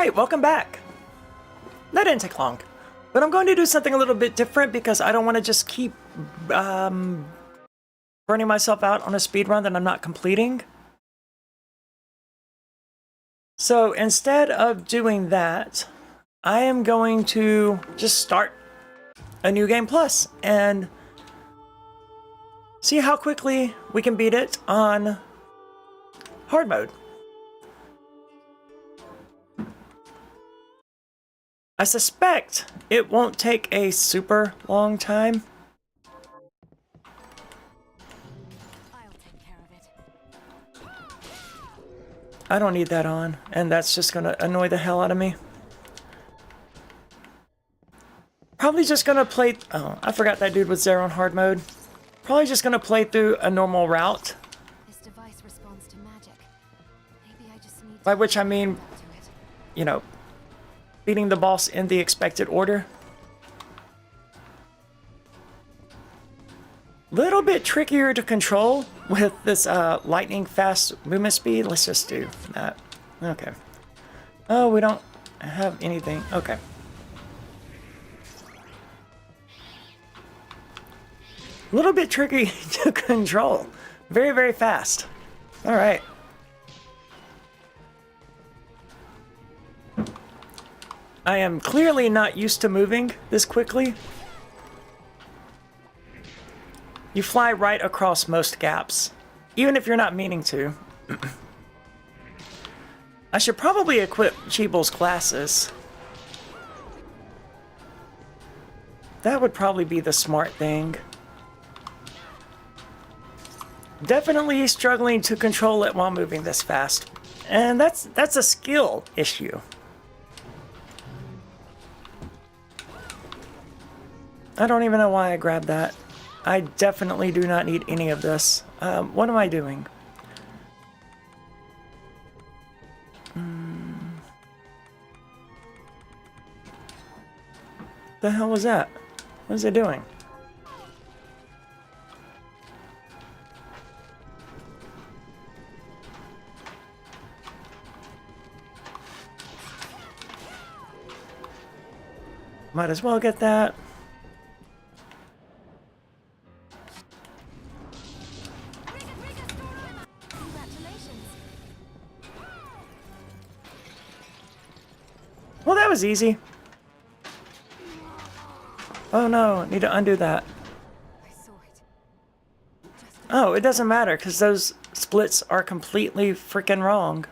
Alright, welcome back. That didn't take long. But I'm going to do something a little bit different because I don't want to just keep burning myself out on a speedrun that I'm not completing. So instead of doing that, I am going to just start a new game plus and see how quickly we can beat it on hard mode. I suspect it won't take a super long time. I'll take care of it. I don't need that on, and that's just gonna annoy the hell out of me. Probably just gonna play... Oh, I forgot that dude was there on hard mode. Probably just gonna play through a normal route. This device responds to magic. Maybe I just need By which I mean, you know, beating the boss in the expected order. Little bit trickier to control with this lightning fast movement speed. Let's just do that. Okay. Oh, we don't have anything. Okay. A little bit tricky to control. Very, very fast. All right. I am clearly not used to moving this quickly. You fly right across most gaps, even if you're not meaning to. I should probably equip Cheeble's glasses. That would probably be the smart thing. Definitely struggling to control it while moving this fast. And that's a skill issue. I don't even know why I grabbed that. I definitely do not need any of this. What am I doing? The hell was that? What is it doing? Might as well get that. Well, that was easy. Oh no, I need to undo that. Oh, it doesn't matter because those splits are completely freaking wrong.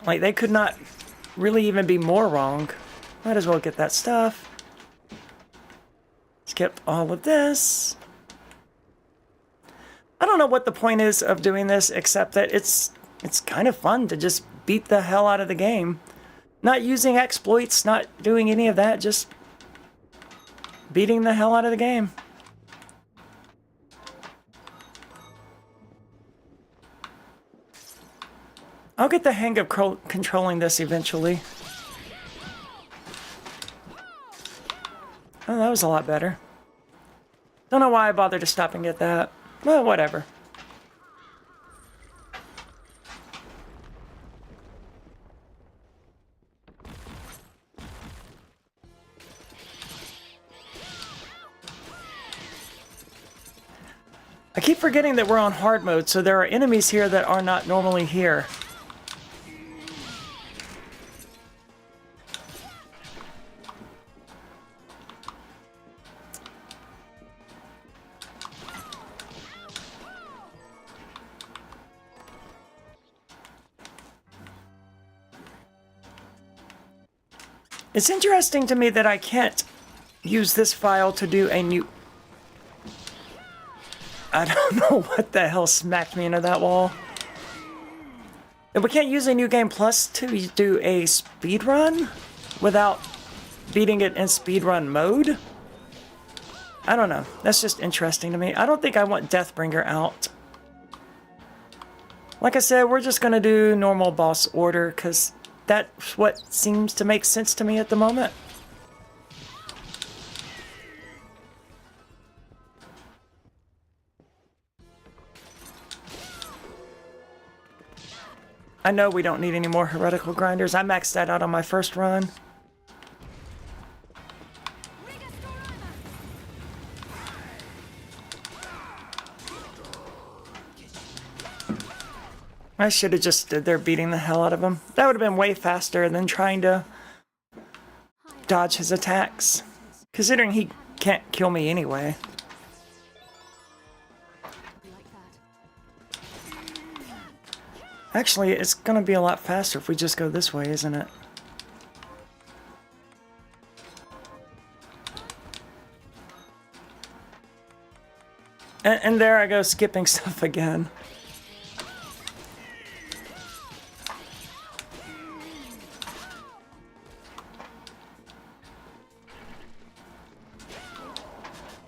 Like, they could not really even be more wrong. Might as well get that stuff. Skip all of this. I don't know what the point is of doing this, except that it's kind of fun to just beat the hell out of the game. Not using exploits, not doing any of that, just beating the hell out of the game. I'll get the hang of controlling this eventually. Oh, that was a lot better. Don't know why I bothered to stop and get that. Well, whatever. I keep forgetting that we're on hard mode, so there are enemies here that are not normally here. It's interesting to me that I can't use this file to do a new... I don't know what the hell smacked me into that wall. If we can't use a new game plus to do a speedrun without beating it in speedrun mode? I don't know. That's just interesting to me. I don't think I want Deathbringer out. Like I said, we're just going to do normal boss order because that's what seems to make sense to me at the moment. I know we don't need any more heretical grinders. I maxed that out on my first run. I should have just stood there beating the hell out of him. That would have been way faster than trying to dodge his attacks. Considering he can't kill me anyway. Actually, it's gonna be a lot faster if we just go this way, isn't it? And there I go, skipping stuff again.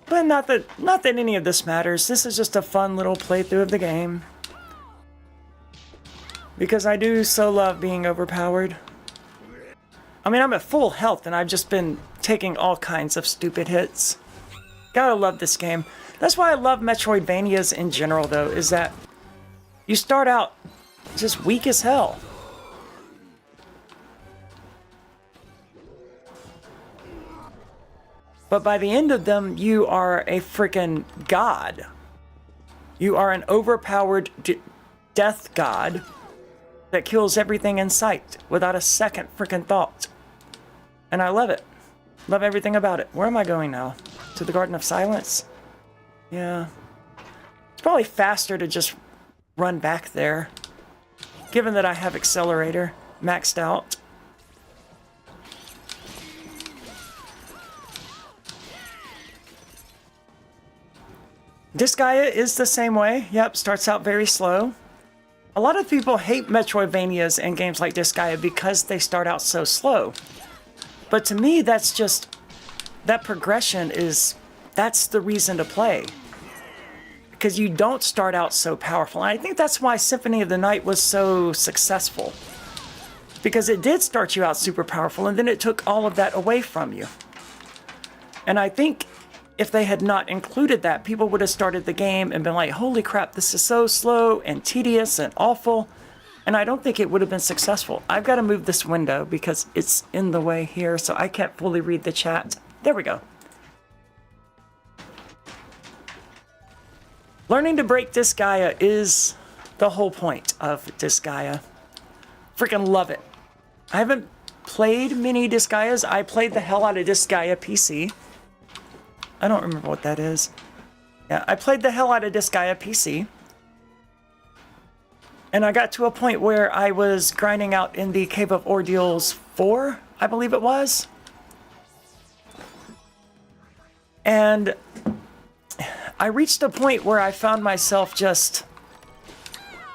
But not that any of this matters. This is just a fun little playthrough of the game. Because I do so love being overpowered. I mean, I'm at full health and I've just been taking all kinds of stupid hits. Gotta love this game. That's why I love Metroidvanias in general, though, is that you start out just weak as hell. But by the end of them, you are a freaking god. You are an overpowered death god that kills everything in sight without a second freaking thought. And I love it. Love everything about it. Where am I going now? To the Garden of Silence? Yeah. It's probably faster to just run back there. Given that I have Accelerator maxed out. Disgaea is the same way. Yep, starts out very slow. A lot of people hate Metroidvanias and games like Disgaea because they start out so slow. But to me, that's just... that progression is... that's the reason to play. Because you don't start out so powerful. And I think that's why Symphony of the Night was so successful. Because it did start you out super powerful, and then it took all of that away from you. And I think... if they had not included that, people would have started the game and been like, holy crap, this is so slow and tedious and awful. And I don't think it would have been successful. I've got to move this window because it's in the way here, so I can't fully read the chat. There we go. Learning to break Disgaea is the whole point of Disgaea. Freaking love it. I haven't played many Disgaeas. I played the hell out of Disgaea PC. I don't remember what that is. Yeah, I played the hell out of Disgaea PC. And I got to a point where I was grinding out in the Cave of Ordeals 4, I believe it was. And I reached a point where I found myself just...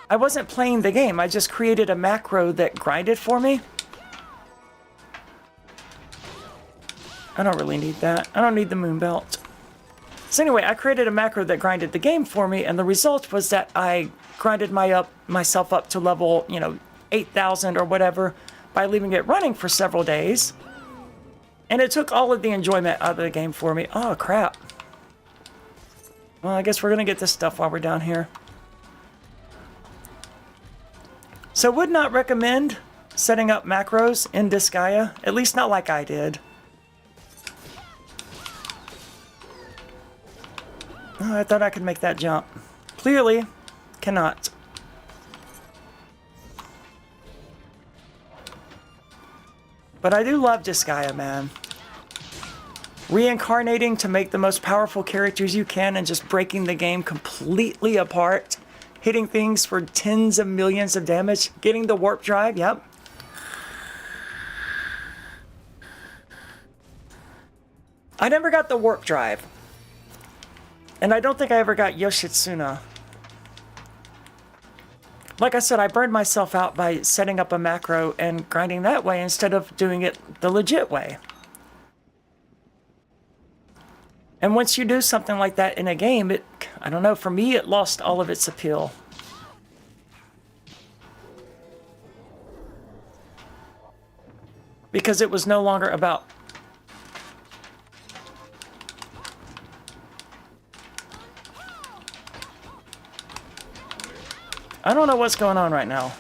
I wasn't playing the game, I just created a macro that grinded for me. I don't really need that. I don't need the moon belt. So anyway, I created a macro that grinded the game for me, and the result was that I grinded myself up to level, 8,000 or whatever by leaving it running for several days. And it took all of the enjoyment out of the game for me. Oh, crap. Well, I guess we're going to get this stuff while we're down here. So would not recommend setting up macros in Disgaea, at least not like I did. Oh, I thought I could make that jump. Clearly, cannot. But I do love Disgaea, man. Reincarnating to make the most powerful characters you can and just breaking the game completely apart. Hitting things for tens of millions of damage. Getting the warp drive, yep. I never got the warp drive. And I don't think I ever got Yoshitsuna. Like I said, I burned myself out by setting up a macro and grinding that way instead of doing it the legit way. And once you do something like that in a game, I don't know, for me it lost all of its appeal. Because it was no longer about... I don't know what's going on right now.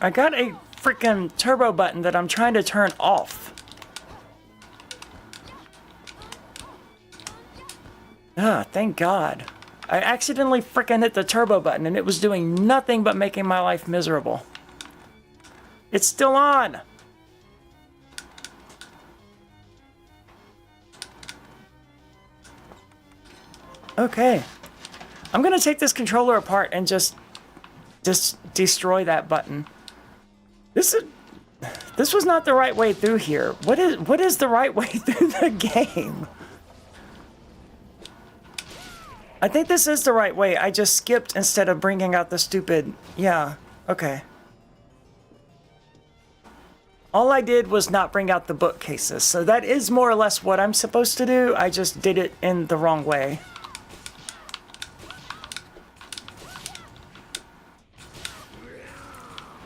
I got a freaking turbo button that I'm trying to turn off. Ah, thank God. I accidentally freaking hit the turbo button and it was doing nothing but making my life miserable. It's still on! Okay. I'm gonna take this controller apart and just destroy that button. This was not the right way through here. What is the right way through the game? I think this is the right way. I just skipped instead of bringing out the stupid... Yeah, okay. All I did was not bring out the bookcases, so that is more or less what I'm supposed to do. I just did it in the wrong way.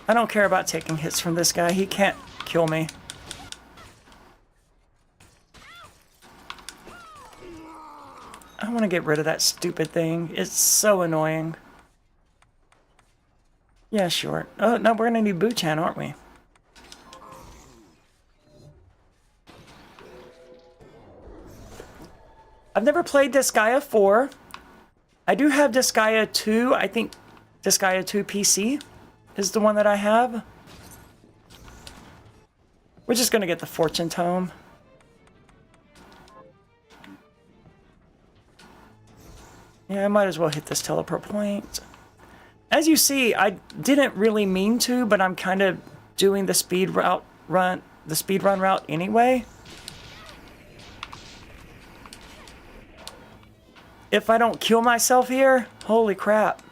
I don't care about taking hits from this guy. He can't kill me. I want to get rid of that stupid thing. It's so annoying. Yeah, sure. Oh, no, we're going to need Buchan, aren't we? I've never played Disgaea 4. I do have Disgaea 2. I think Disgaea 2 PC is the one that I have. We're just going to get the Fortune Tome. Yeah, I might as well hit this teleport point. As you see, I didn't really mean to, but I'm kind of doing the speedrun route anyway. If I don't kill myself here, holy crap.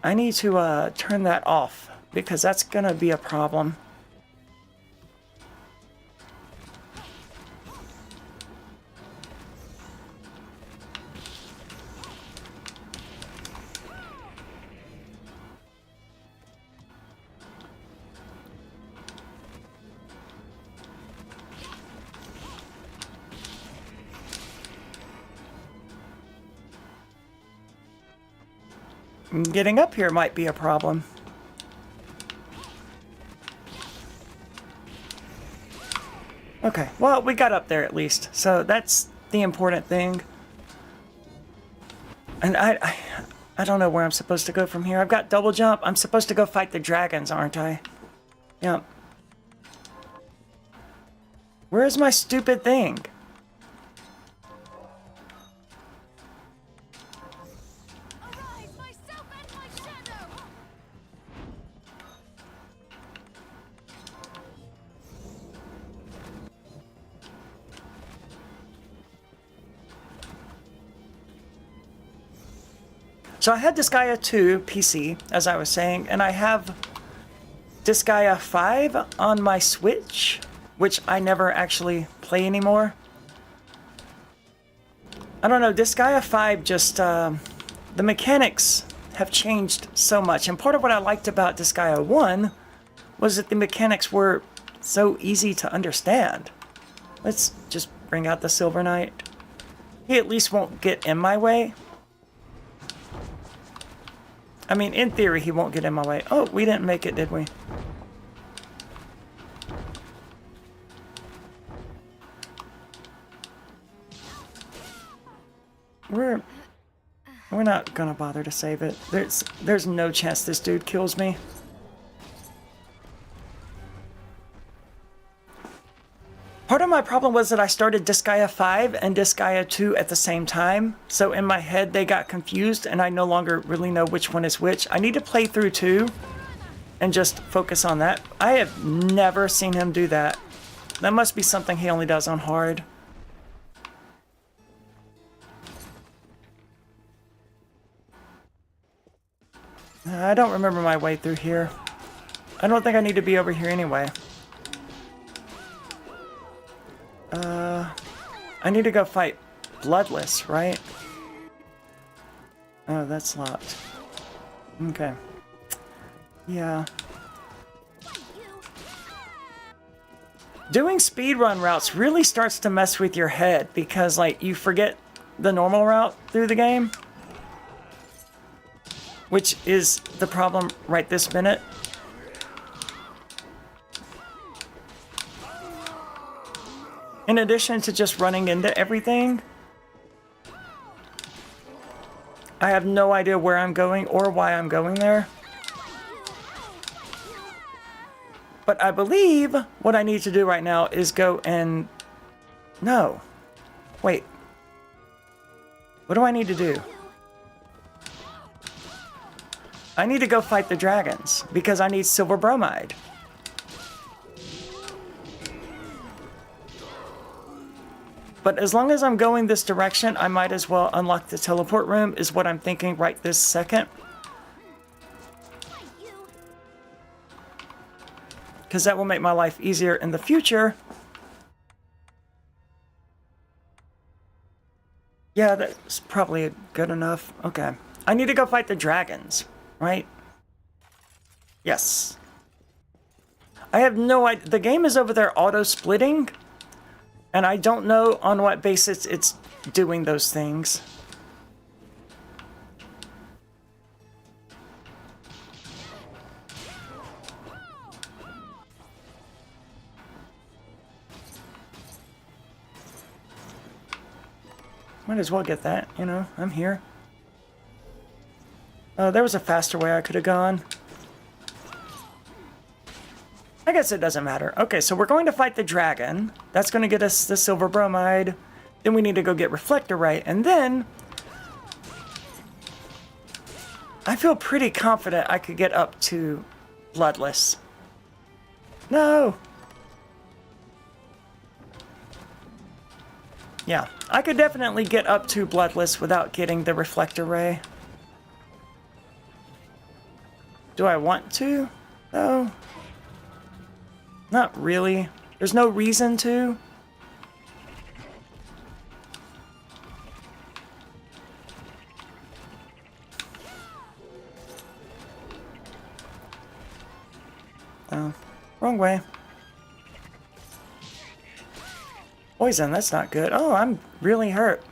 I need to turn that off because that's gonna be a problem. Getting up here might be a problem. Okay, well, we got up there at least, so that's the important thing. And I don't know where I'm supposed to go from here. I've got double jump. I'm supposed to go fight the dragons, aren't I? Yep. Where's my stupid thing? So I had Disgaea 2 PC, as I was saying, and I have Disgaea 5 on my Switch, which I never actually play anymore. I don't know, Disgaea 5 just, the mechanics have changed so much. And part of what I liked about Disgaea 1 was that the mechanics were so easy to understand. Let's just bring out the Silver Knight. He at least won't get in my way. I mean, in theory, he won't get in my way. Oh, we didn't make it, did we? We're not gonna bother to save it. There's no chance this dude kills me. Part of my problem was that I started Disgaea 5 and Disgaea 2 at the same time, so in my head they got confused and I no longer really know which one is which. I need to play through 2 and just focus on that. I have never seen him do that. That must be something he only does on hard. I don't remember my way through here. I don't think I need to be over here anyway. I need to go fight Bloodless, right? Oh, that's locked. Okay. Yeah. Doing speedrun routes really starts to mess with your head because, like, you forget the normal route through the game. which is the problem right this minute. In addition to just running into everything, I have no idea where I'm going or why I'm going there. But I believe what I need to do right now is go and... No. Wait. What do I need to do? I need to go fight the dragons because I need silver bromide. But as long as I'm going this direction, I might as well unlock the teleport room, is what I'm thinking right this second. Because that will make my life easier in the future. Yeah, that's probably good enough. Okay. I need to go fight the dragons, right? Yes. I have no idea. The game is over there auto-splitting. And I don't know on what basis it's doing those things. Might as well get that, you know, I'm here. Oh, there was a faster way I could have gone. I guess it doesn't matter. Okay, so we're going to fight the dragon. That's going to get us the silver bromide. Then we need to go get reflector right. And then... I feel pretty confident I could get up to Bloodless. No! Yeah, I could definitely get up to Bloodless without getting the reflector ray. Do I want to? No. Not really. There's no reason to. Oh, wrong way. Poison, that's not good. Oh, I'm really hurt.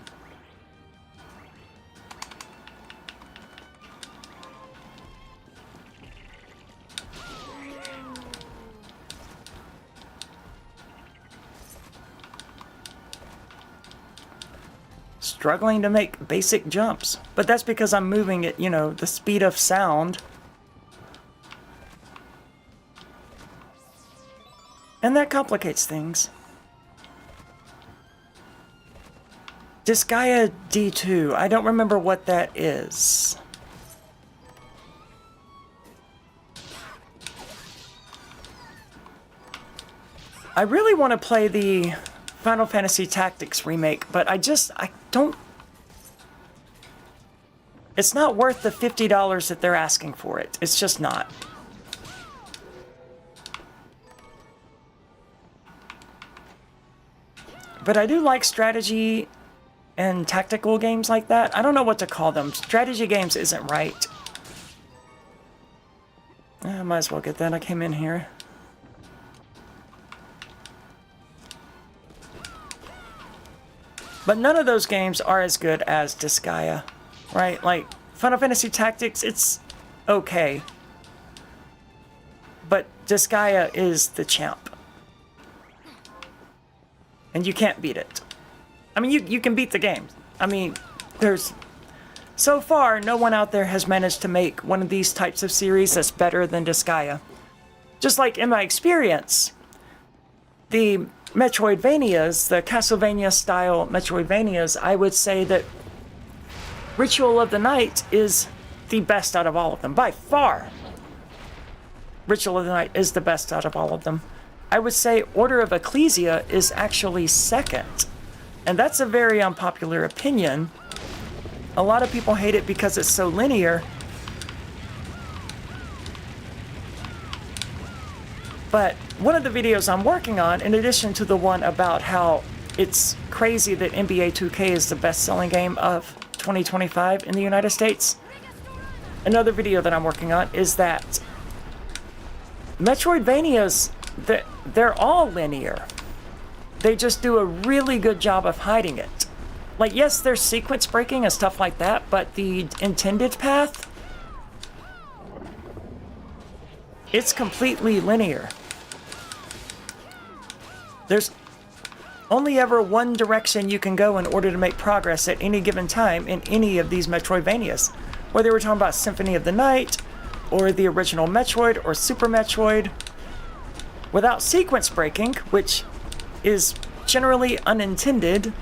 Struggling to make basic jumps. But that's because I'm moving at, you know, the speed of sound. And that complicates things. Disgaea D2. I don't remember what that is. I really want to play the Final Fantasy Tactics remake, but I don't... It's not worth the $50 that they're asking for it. It's just not. But I do like strategy and tactical games like that. I don't know what to call them. Strategy games isn't right. I might as well get that. I came in here. But none of those games are as good as Disgaea, right? Like, Final Fantasy Tactics, it's okay. But Disgaea is the champ. And you can't beat it. I mean, you can beat the game. I mean, there's... So far, no one out there has managed to make one of these types of series that's better than Disgaea. Just like in my experience, the Metroidvanias, the Castlevania-style Metroidvanias, I would say that Ritual of the Night is the best out of all of them, by far. Ritual of the Night is the best out of all of them. I would say Order of Ecclesia is actually second. And that's a very unpopular opinion. A lot of people hate it because it's so linear. But one of the videos I'm working on, in addition to the one about how it's crazy that NBA 2K is the best-selling game of 2025 in the United States, another video that I'm working on is that Metroidvanias, they're all linear. They just do a really good job of hiding it. Like, yes, there's sequence breaking and stuff like that, but the intended path It's completely linear. There's only ever one direction you can go in order to make progress at any given time in any of these Metroidvanias. Whether we're talking about Symphony of the Night, or the original Metroid, or Super Metroid. Without sequence breaking, which is generally unintended,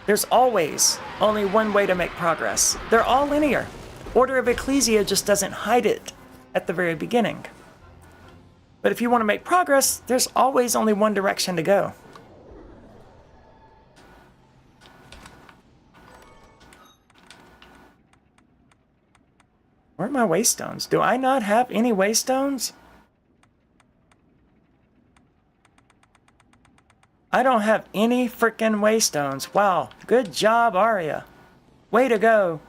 there's always only one way to make progress. They're all linear. Order of Ecclesia just doesn't hide it at the very beginning. But if you want to make progress, there's always only one direction to go. Where are my waystones? Do I not have any waystones? I don't have any freaking waystones. Wow, good job, Aria. Way to go.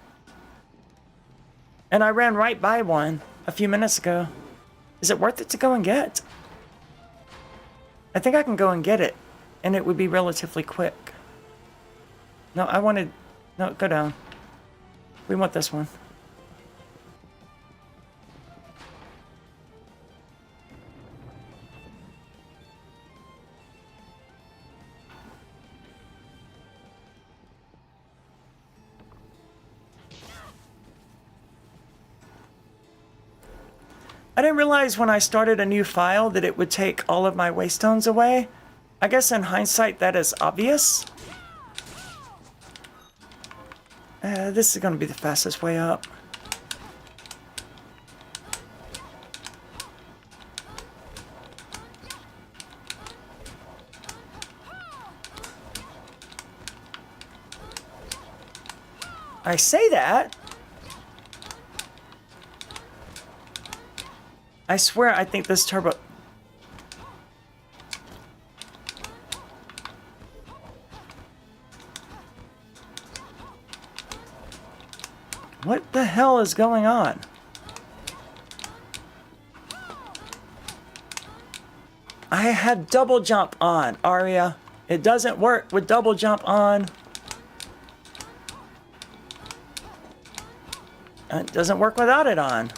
And I ran right by one a few minutes ago. Is it worth it to go and get? I think I can go and get it, and it would be relatively quick. No, I wanted... No, go down. We want this one. I didn't realize when I started a new file that it would take all of my waystones away. I guess in hindsight that is obvious. This is going to be the fastest way up. I say that. I swear I think this turbo... What the hell is going on? I had double jump on, Aria. It doesn't work with double jump on. It doesn't work without it on.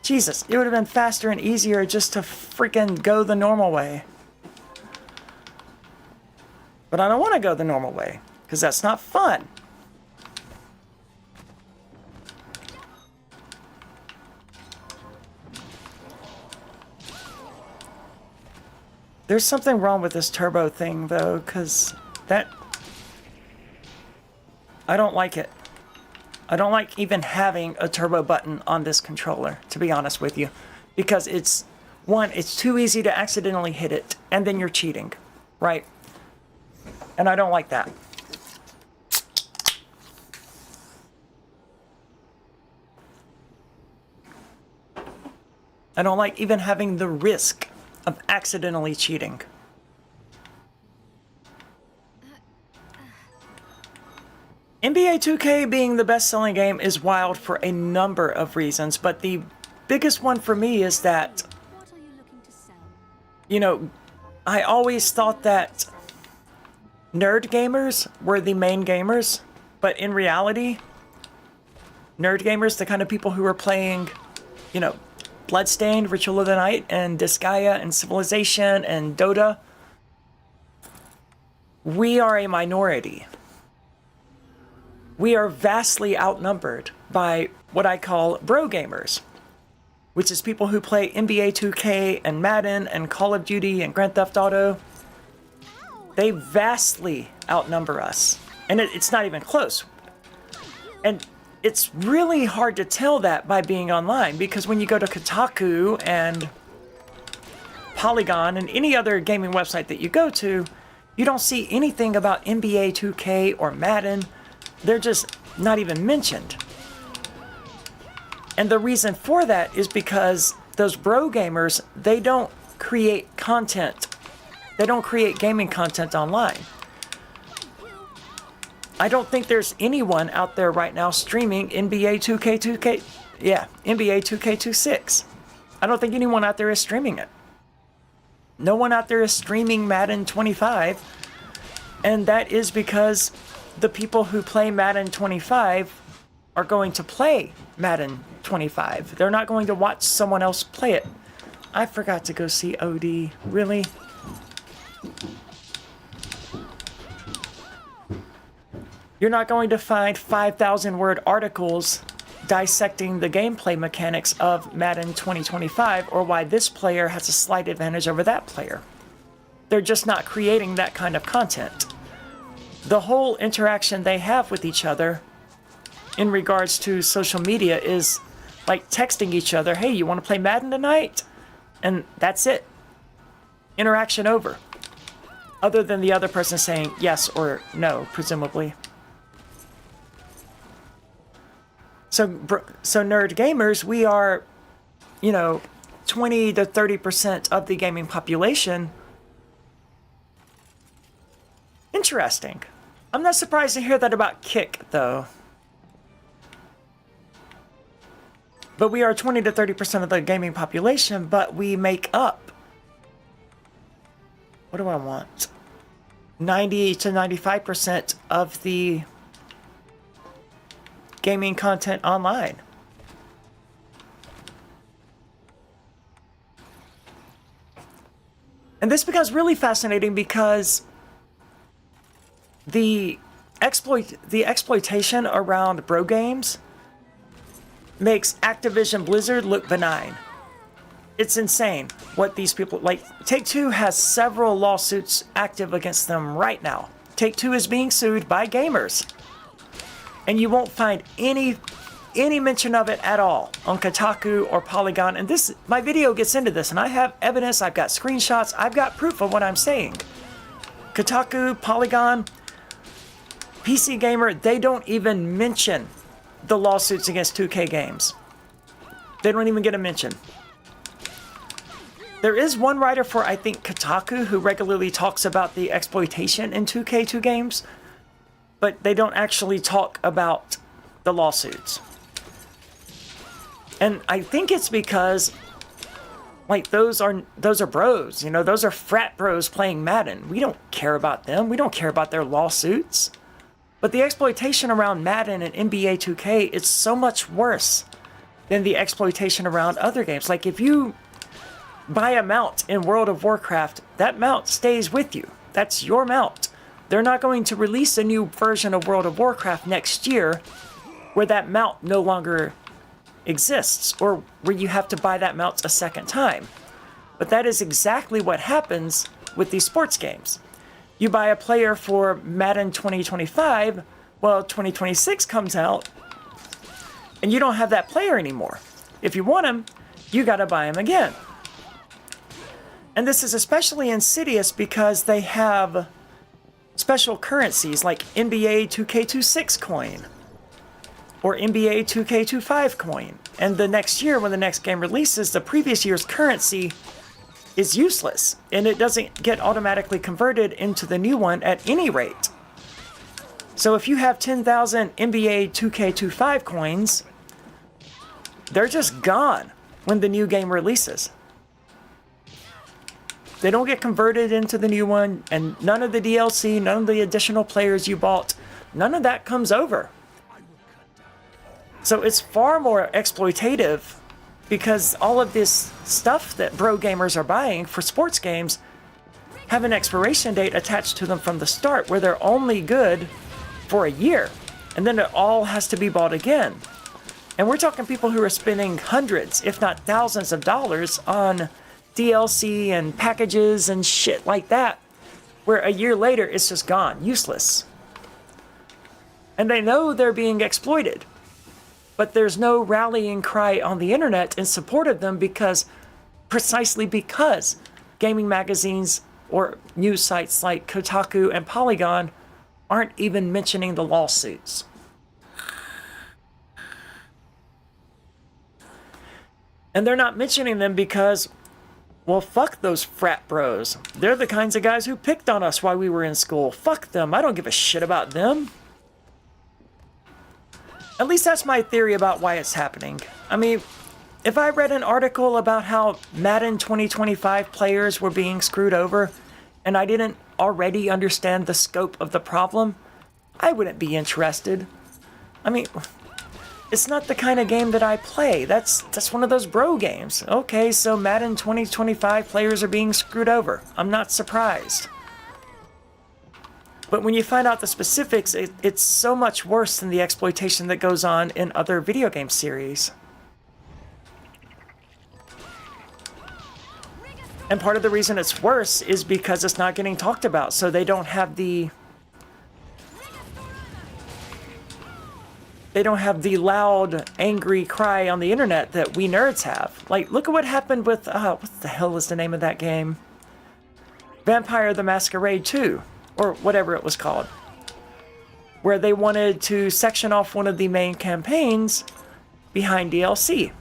Jesus, it would have been faster and easier just to freaking go the normal way. But I don't want to go the normal way, because that's not fun. There's something wrong with this turbo thing, though, because that... I don't like it. I don't like even having a turbo button on this controller, to be honest with you. Because it's, one, it's too easy to accidentally hit it, and then you're cheating, right? And I don't like that. I don't like even having the risk of accidentally cheating. NBA 2K being the best-selling game is wild for a number of reasons, but the biggest one for me is that, you know, I always thought that nerd gamers were the main gamers, but in reality, nerd gamers, the kind of people who are playing, you know, Bloodstained, Ritual of the Night, and Disgaea, and Civilization, and Dota, we are a minority. We are vastly outnumbered by what I call bro gamers, which is people who play NBA 2K and Madden and Call of Duty and Grand Theft Auto. They vastly outnumber us, and it's not even close. And it's really hard to tell that by being online, because when you go to Kotaku and Polygon and any other gaming website that you go to, you don't see anything about NBA 2K or Madden. They're just not even mentioned. And the reason for that is because those bro gamers, they don't create content. They don't create gaming content online. I don't think there's anyone out there right now streaming NBA 2K26. I don't think anyone out there is streaming it. No one out there is streaming Madden 25. And that is because the people who play Madden 25 are going to play Madden 25. They're not going to watch someone else play it. I forgot to go see OD. Really? You're not going to find 5,000 word articles dissecting the gameplay mechanics of Madden 2025 or why this player has a slight advantage over that player. They're just not creating that kind of content. The whole interaction they have with each other in regards to social media is like texting each other, hey, you want to play Madden tonight? And that's it. Interaction over. Other than the other person saying yes or no, presumably. So nerd gamers, we are, 20 to 30% of the gaming population. Interesting. I'm not surprised to hear that about Kick, though. But we are 20 to 30% of the gaming population, but we make up, what do I want? 90 to 95% of the gaming content online. And this becomes really fascinating because the exploitation around bro games makes Activision Blizzard look benign. It's insane what these people like. Take-Two has several lawsuits active against them right now. Take-Two is being sued by gamers. And you won't find any mention of it at all on Kotaku or Polygon. And my video gets into this, and I have evidence, I've got screenshots, I've got proof of what I'm saying. Kotaku, Polygon, PC Gamer, they don't even mention the lawsuits against 2K games. They don't even get a mention. There is one writer for, I think, Kotaku who regularly talks about the exploitation in 2K2 games, but they don't actually talk about the lawsuits. And I think it's because, like, those are bros, those are frat bros playing Madden. We don't care about them. We don't care about their lawsuits. But the exploitation around Madden and NBA 2K is so much worse than the exploitation around other games. Like, if you buy a mount in World of Warcraft, that mount stays with you. That's your mount. They're not going to release a new version of World of Warcraft next year where that mount no longer exists or where you have to buy that mount a second time. But that is exactly what happens with these sports games. You buy a player for Madden 2025, well, 2026 comes out, and you don't have that player anymore. If you want him, you gotta buy him again. And this is especially insidious because they have special currencies like NBA 2K26 coin or NBA 2K25 coin. And the next year, when the next game releases, the previous year's currency is useless, and it doesn't get automatically converted into the new one at any rate. So if you have 10,000 NBA 2K25 coins, they're just gone when the new game releases. They don't get converted into the new one, and none of the DLC, none of the additional players you bought, none of that comes over. So it's far more exploitative because all of this stuff that bro gamers are buying for sports games have an expiration date attached to them from the start where they're only good for a year. And then it all has to be bought again. And we're talking people who are spending hundreds, if not thousands of dollars on DLC and packages and shit like that, where a year later it's just gone, useless. And they know they're being exploited. But there's no rallying cry on the internet in support of them precisely because gaming magazines or news sites like Kotaku and Polygon aren't even mentioning the lawsuits. And they're not mentioning them because, well, fuck those frat bros. They're the kinds of guys who picked on us while we were in school. Fuck them. I don't give a shit about them. At least that's my theory about why it's happening. I mean, if I read an article about how Madden 2025 players were being screwed over, and I didn't already understand the scope of the problem, I wouldn't be interested. I mean, it's not the kind of game that I play. That's one of those bro games. Okay, so Madden 2025 players are being screwed over. I'm not surprised. But when you find out the specifics, it's so much worse than the exploitation that goes on in other video game series. And part of the reason it's worse is because it's not getting talked about, so they don't have the loud, angry cry on the internet that we nerds have. Like, look at what happened with, what the hell is the name of that game? Vampire the Masquerade 2, or whatever it was called. Where they wanted to section off one of the main campaigns behind DLC.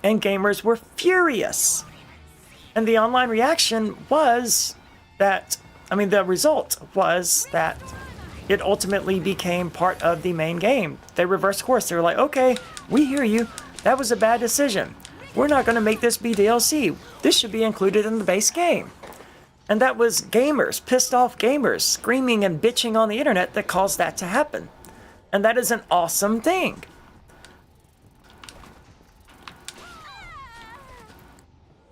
And gamers were furious. And the online reaction was that, the result was that it ultimately became part of the main game. They reversed course. They were like, okay, we hear you. That was a bad decision. We're not going to make this be DLC. This should be included in the base game. And that was gamers, pissed off gamers, screaming and bitching on the internet that caused that to happen. And that is an awesome thing.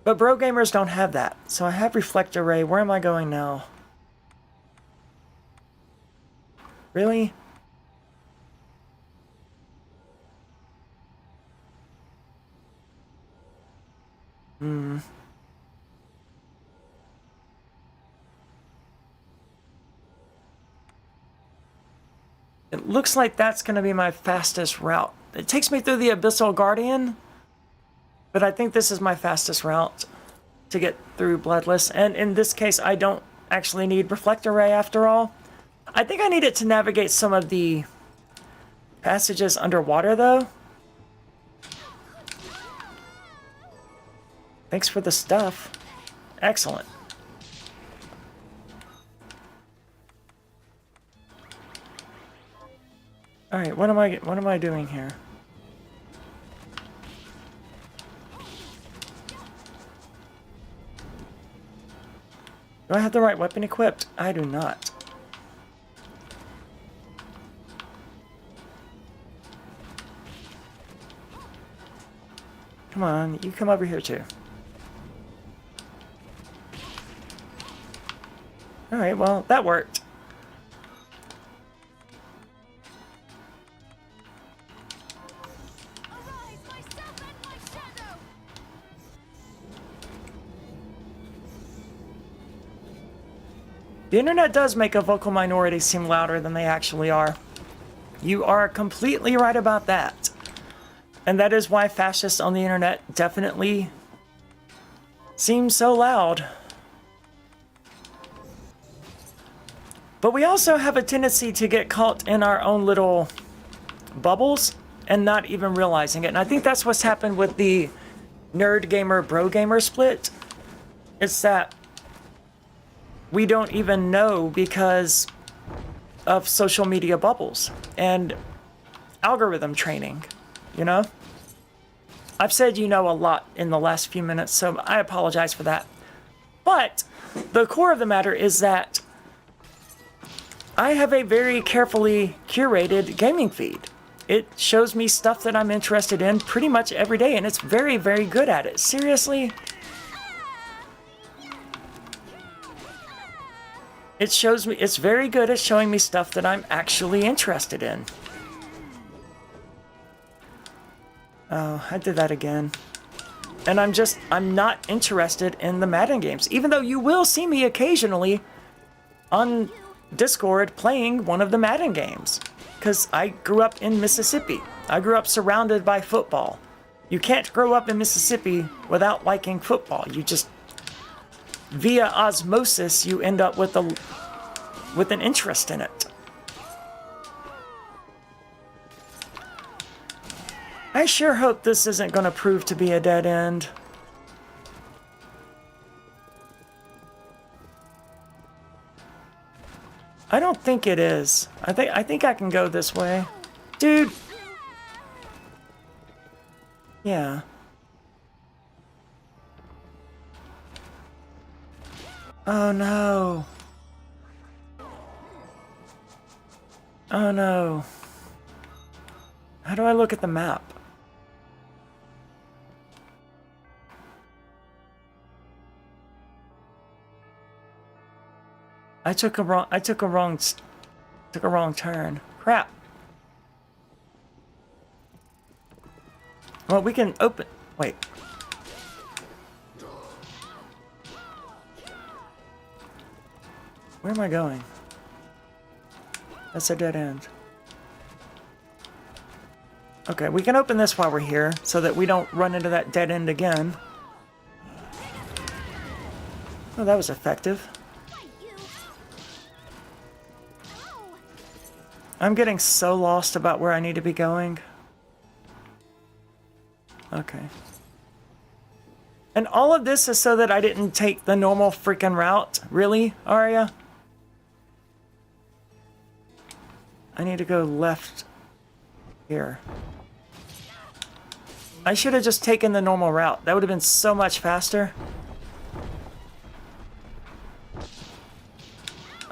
But bro gamers don't have that. So I have Reflector Ray. Where am I going now? Really? It looks like that's going to be my fastest route. It takes me through the Abyssal Guardian, but I think this is my fastest route to get through Bloodless. And in this case, I don't actually need Reflector Ray after all. I think I need it to navigate some of the passages underwater, though. Thanks for the stuff. Excellent. All right, what am I doing here? Do I have the right weapon equipped? I do not. Come on, you come over here too. Alright, well, that worked. The internet does make a vocal minority seem louder than they actually are. You are completely right about that. And that is why fascists on the internet definitely seem so loud. But we also have a tendency to get caught in our own little bubbles and not even realizing it. And I think that's what's happened with the nerd gamer, bro gamer split. It's that we don't even know because of social media bubbles and algorithm training, you know? I've said you know a lot in the last few minutes, so I apologize for that. But the core of the matter is that I have a very carefully curated gaming feed. It shows me stuff that I'm interested in pretty much every day, and it's very, very good at it. Seriously? It shows me, it's very good at showing me stuff that I'm actually interested in. Oh, I did that again. And I'm not interested in the Madden games, even though you will see me occasionally on Discord playing one of the Madden games. Because I grew up in Mississippi. I grew up surrounded by football. You can't grow up in Mississippi without liking football. You just, via osmosis, you end up with an interest in it. I sure hope this isn't going to prove to be a dead end. I don't think it is. I think I can go this way. Dude. Yeah. Oh no. Oh no. How do I look at the map? I took a wrong turn. Crap. Well, we can open. Wait. Where am I going? That's a dead end. Okay, we can open this while we're here so that we don't run into that dead end again. Oh, that was effective. I'm getting so lost about where I need to be going. Okay. And all of this is so that I didn't take the normal freaking route. Really, Arya? I need to go left here. I should have just taken the normal route. That would have been so much faster.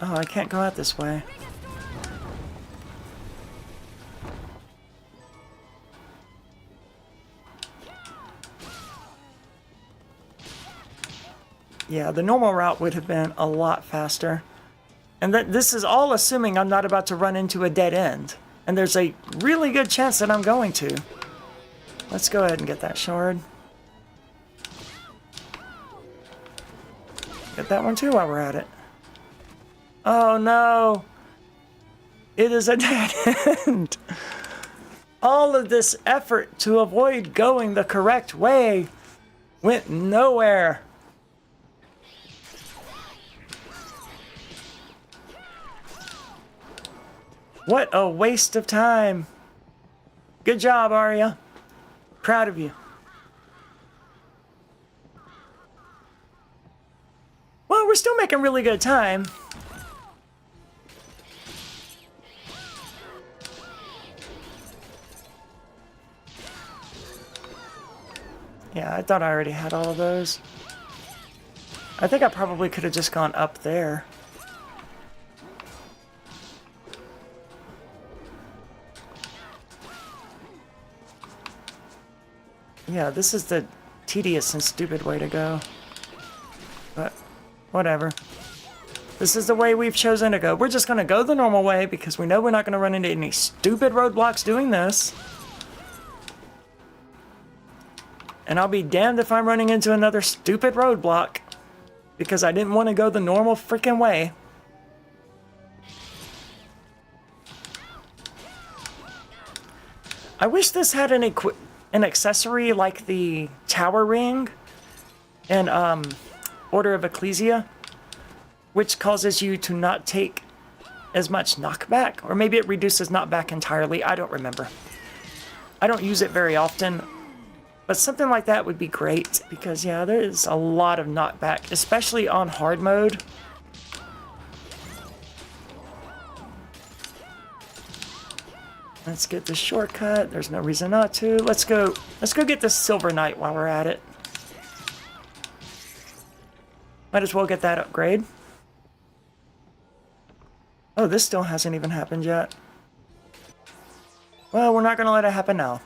Oh, I can't go out this way. Yeah, the normal route would have been a lot faster. And this is all assuming I'm not about to run into a dead end. And there's a really good chance that I'm going to. Let's go ahead and get that shard. Get that one too while we're at it. Oh no! It is a dead end! All of this effort to avoid going the correct way went nowhere. What a waste of time. Good job, Arya. Proud of you. Well, we're still making really good time. Yeah, I thought I already had all of those. I think I probably could have just gone up there. Yeah, this is the tedious and stupid way to go. But, whatever. This is the way we've chosen to go. We're just going to go the normal way because we know we're not going to run into any stupid roadblocks doing this. And I'll be damned if I'm running into another stupid roadblock because I didn't want to go the normal freaking way. I wish this had an accessory like the tower ring in Order of Ecclesia, which causes you to not take as much knockback, or maybe it reduces knockback entirely. I don't remember. I don't use it very often, but something like that would be great because, yeah, there is a lot of knockback, especially on hard mode. Let's get the shortcut. There's no reason not to. Let's go get the Silver Knight while we're at it. Might as well get that upgrade. Oh, this still hasn't even happened yet. Well, we're not gonna let it happen now.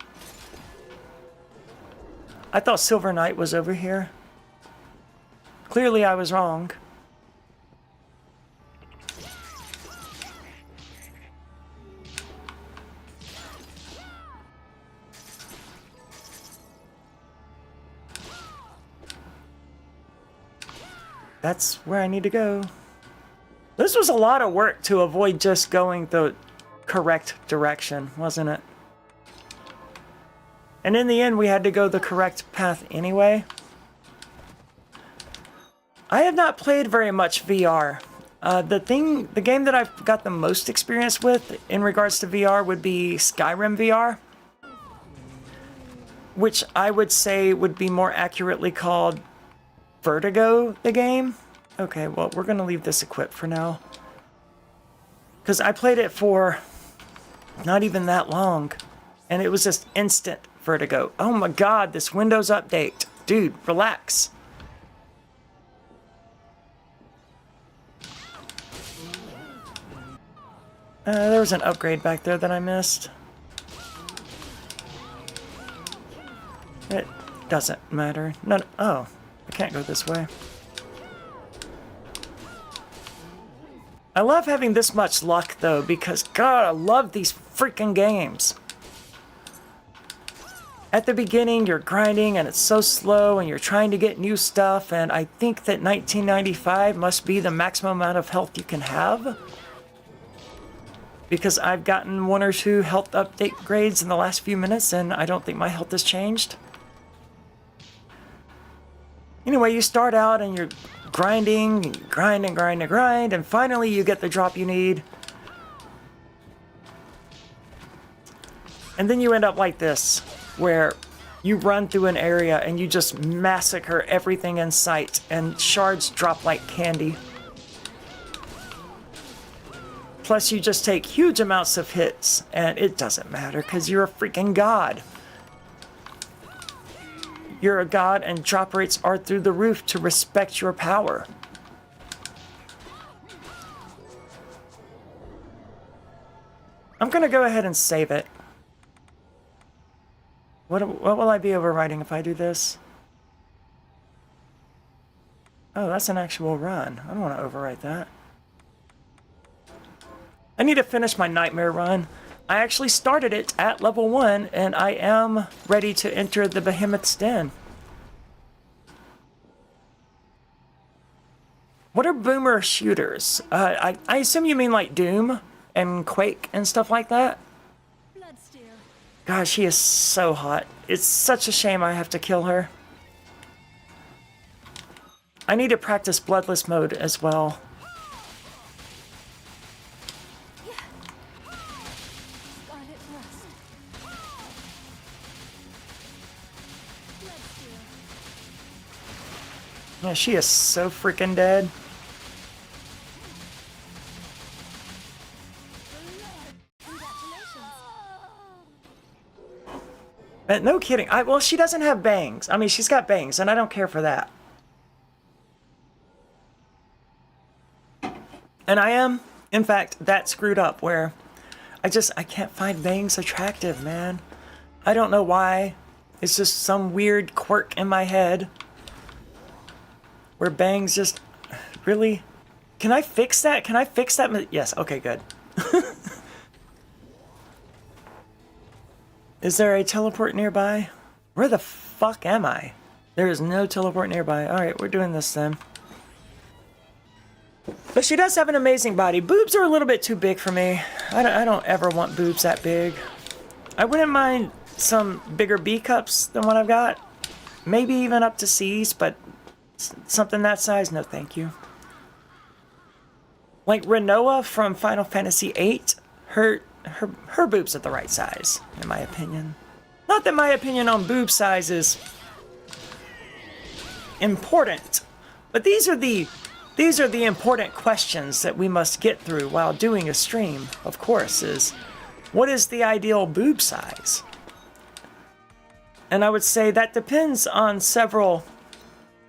I thought Silver Knight was over here. Clearly I was wrong. That's where I need to go. This was a lot of work to avoid just going the correct direction, wasn't it? And in the end, we had to go the correct path anyway. I have not played very much VR. The game that I've got the most experience with in regards to VR would be Skyrim VR, which I would say would be more accurately called Vertigo, the game. Okay, well, we're gonna leave this equipped for now. Because I played it for not even that long, and it was just instant Vertigo. Oh my god, this Windows update. Dude, relax. There was an upgrade back there that I missed. doesn't matter. No, oh, I can't go this way. I love having this much luck, though, because, God, I love these freaking games. At the beginning, you're grinding, and it's so slow, and you're trying to get new stuff, and I think that 1995 must be the maximum amount of health you can have. Because I've gotten 1 or 2 health update grades in the last few minutes, and I don't think my health has changed. Anyway, you start out, and you're grinding, and you grind and grind and grind, and finally you get the drop you need. And then you end up like this, where you run through an area and you just massacre everything in sight, and shards drop like candy. Plus you just take huge amounts of hits, and it doesn't matter because you're a freaking god. You're a god, and drop rates are through the roof to respect your power. I'm gonna go ahead and save it. What will I be overwriting if I do this? Oh, that's an actual run. I don't want to overwrite that. I need to finish my nightmare run. I actually started it at level 1, and I am ready to enter the Behemoth's Den. What are boomer shooters? I assume you mean like Doom and Quake and stuff like that? God, she is so hot. It's such a shame I have to kill her. I need to practice Bloodless mode as well. Yeah, she is so freaking dead. No kidding. Well, she doesn't have bangs. I mean, she's got bangs, and I don't care for that. And I am, in fact, that screwed up where I can't find bangs attractive, man. I don't know why. It's just some weird quirk in my head where bangs just really... Can I fix that? Can I fix that? Yes, okay, good. Is there a teleport nearby? Where the fuck am I? There is no teleport nearby. Alright, we're doing this then. But she does have an amazing body. Boobs are a little bit too big for me. I don't ever want boobs that big. I wouldn't mind some bigger B cups than what I've got. Maybe even up to C's, but something that size, no thank you. Like Renoa from Final Fantasy VIII, her boobs are the right size, in my opinion. Not that my opinion on boob size is important, but these are the important questions that we must get through while doing a stream, of course, is what is the ideal boob size? And I would say that depends on several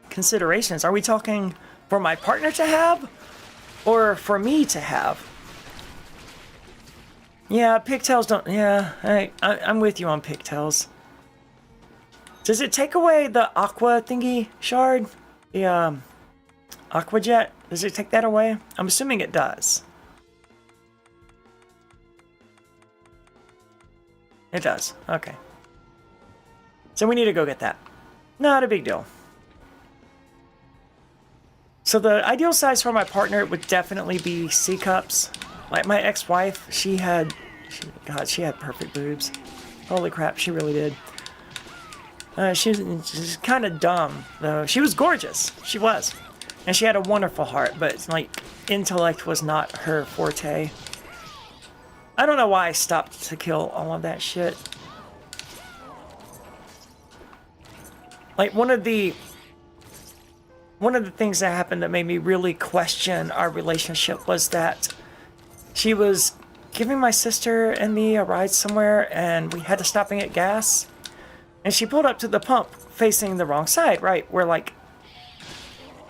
considerations. Are we talking for my partner to have or for me to have? Yeah, pigtails don't... Yeah, I'm with you on pigtails. Does it take away the aqua thingy shard? The, aqua jet? Does it take that away? I'm assuming it does. It does. Okay. So we need to go get that. Not a big deal. So the ideal size for my partner would definitely be C cups. Like my ex-wife, she had perfect boobs. Holy crap, she really did. She's kind of dumb, though. She was gorgeous. She was. And she had a wonderful heart, but, like, intellect was not her forte. I don't know why I stopped to kill all of that shit. Like, one of the things that happened that made me really question our relationship was that she was giving my sister and me a ride somewhere, and we had to stop and get gas. And she pulled up to the pump facing the wrong side, right? Where, like,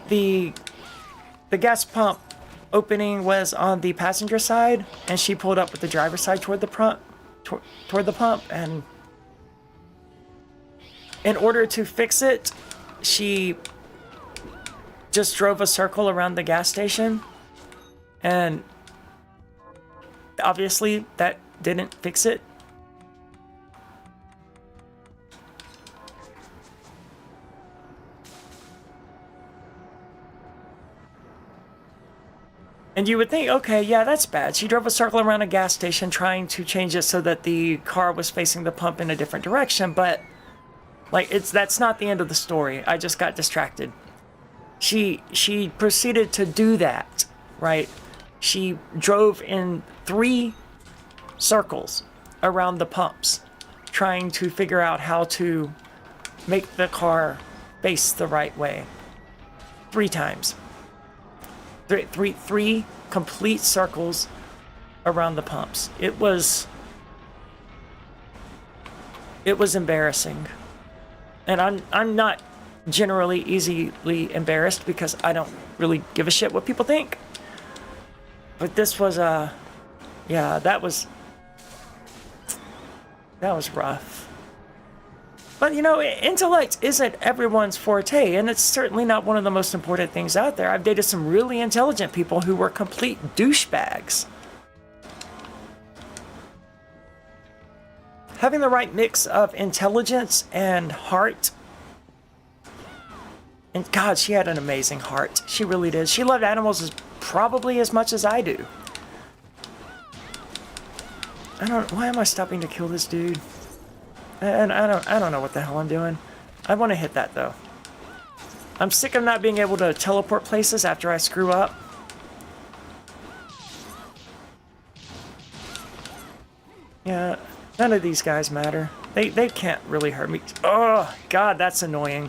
the gas pump opening was on the passenger side, and she pulled up with the driver's side toward the pump, and in order to fix it, she just drove a circle around the gas station, and obviously that didn't fix it. And you would think, okay, yeah, that's bad. She drove a circle around a gas station trying to change it so that the car was facing the pump in a different direction, but like that's not the end of the story. I just got distracted. She proceeded to do that, right? She drove in 3 circles around the pumps, trying to figure out how to make the car face the right way. 3 times. Three complete circles around the pumps. It was embarrassing. And I'm not generally easily embarrassed because I don't really give a shit what people think. But this was yeah, that was rough. But, you know, intellect isn't everyone's forte, and it's certainly not one of the most important things out there. I've dated some really intelligent people who were complete douchebags. Having the right mix of intelligence and heart. And God, she had an amazing heart. She really did. She loved animals probably as much as I do. Why am I stopping to kill this dude? And I don't know what the hell I'm doing. I want to hit that though. I'm sick of not being able to teleport places after I screw up. Yeah, none of these guys matter. They can't really hurt me. Oh, God, that's annoying.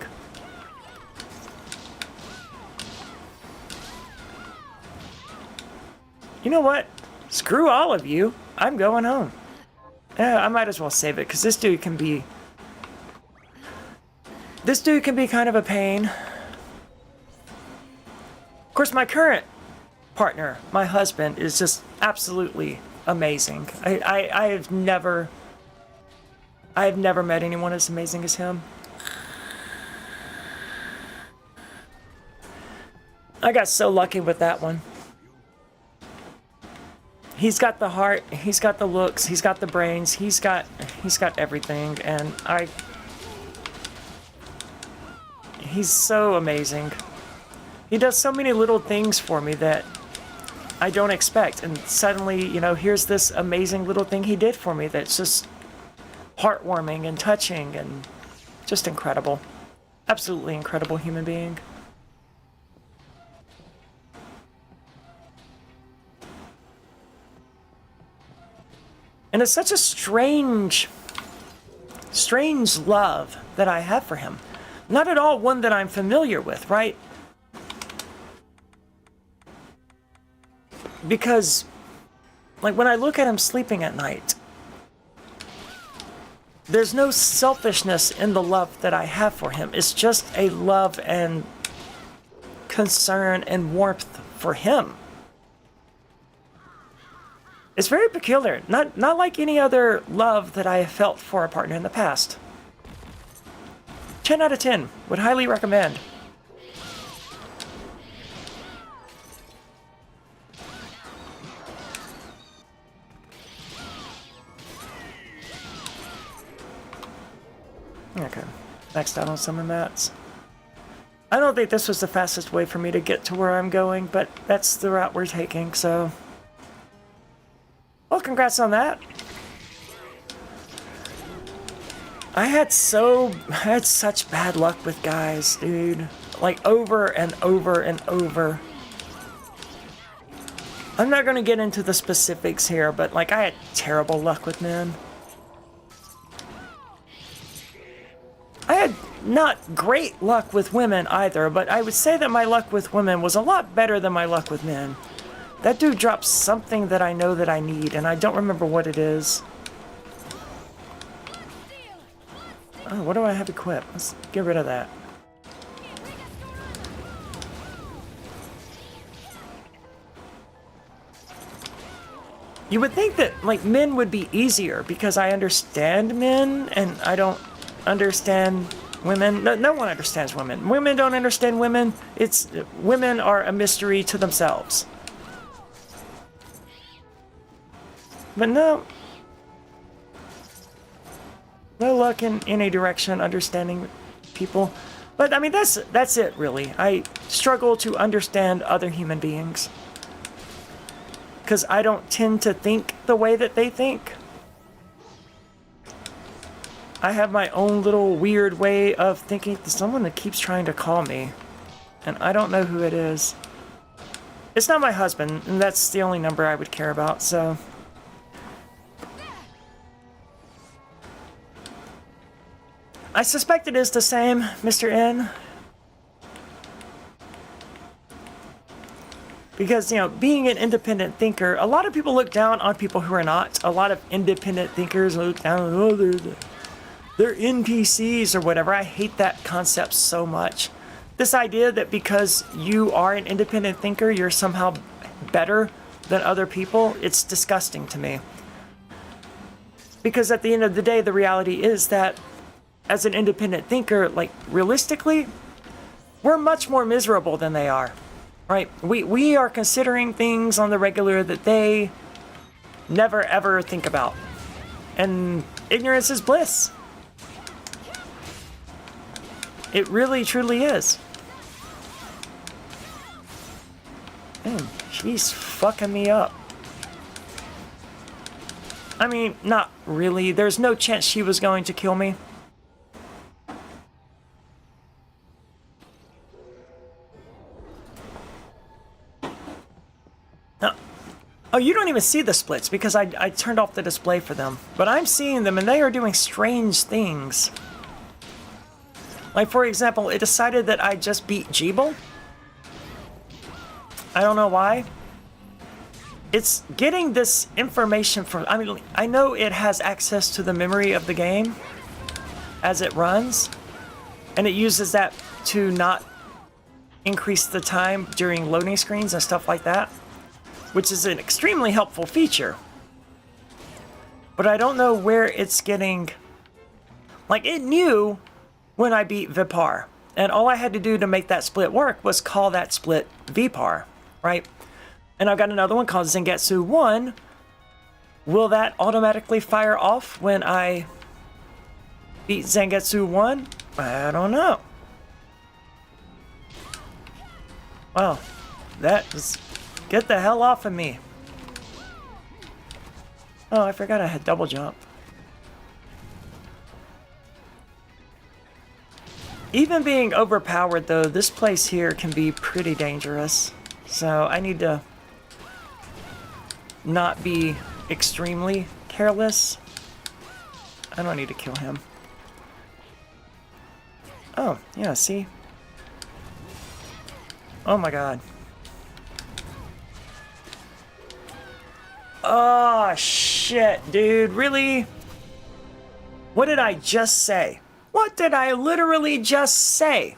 You know what? Screw all of you. I'm going home. I might as well save it, because this dude can be kind of a pain. Of course, my current partner, my husband, is just absolutely amazing. I have never met anyone as amazing as him. I got so lucky with that one. He's got the heart, he's got the looks, he's got the brains, he's got everything, and he's so amazing. He does so many little things for me that I don't expect, and suddenly, you know, here's this amazing little thing he did for me that's just heartwarming and touching and just incredible. Absolutely incredible human being. And it's such a strange love that I have for him. Not at all one that I'm familiar with, right? Because, like, when I look at him sleeping at night, there's no selfishness in the love that I have for him. It's just a love and concern and warmth for him. It's very peculiar, not like any other love that I have felt for a partner in the past. 10 out of 10, would highly recommend. Okay, next out on summon mats. I don't think this was the fastest way for me to get to where I'm going, but that's the route we're taking, so... Well, congrats on that. I had such bad luck with guys, dude. Like, over and over and over. I'm not gonna get into the specifics here, but, like, I had terrible luck with men. I had not great luck with women either, but I would say that my luck with women was a lot better than my luck with men. That dude drops something that I know that I need, and I don't remember what it is. Oh, what do I have equipped? Let's get rid of that. You would think that, like, men would be easier, because I understand men, and I don't understand women. No one understands women. Women don't understand women. Women are a mystery to themselves. But no luck in any direction understanding people. But I mean, that's it really. I struggle to understand other human beings because I don't tend to think the way that they think. I have my own little weird way of thinking. There's someone that keeps trying to call me, and I don't know who it is. It's not my husband, and that's the only number I would care about, so... I suspect it is the same, Mr. N. Because, you know, being an independent thinker, a lot of people look down on people who are not. A lot of independent thinkers look down, oh, they're NPCs or whatever. I hate that concept so much. This idea that because you are an independent thinker, you're somehow better than other people, it's disgusting to me. Because at the end of the day, the reality is that as an independent thinker, like, realistically, we're much more miserable than they are, right? We are considering things on the regular that they never ever think about. And ignorance is bliss. It really, truly is. Man, she's fucking me up. I mean, not really. There's no chance she was going to kill me. Oh, you don't even see the splits because I turned off the display for them. But I'm seeing them and they are doing strange things. Like, for example, it decided that I just beat Jeeble. I don't know why. It's getting this information from... I mean, I know it has access to the memory of the game as it runs. And it uses that to not increase the time during loading screens and stuff like that, which is an extremely helpful feature. But I don't know where it's getting... Like, it knew when I beat Vipar, and all I had to do to make that split work was call that split Vipar, right? And I've got another one called Zangetsu 1. Will that automatically fire off when I beat Zangetsu 1? I don't know. Wow, that was... Get the hell off of me. Oh, I forgot I had double jump. Even being overpowered, though, this place here can be pretty dangerous. So I need to not be extremely careless. I don't need to kill him. Oh, yeah, see? Oh my god. Oh, shit, dude. Really? What did I just say? What did I literally just say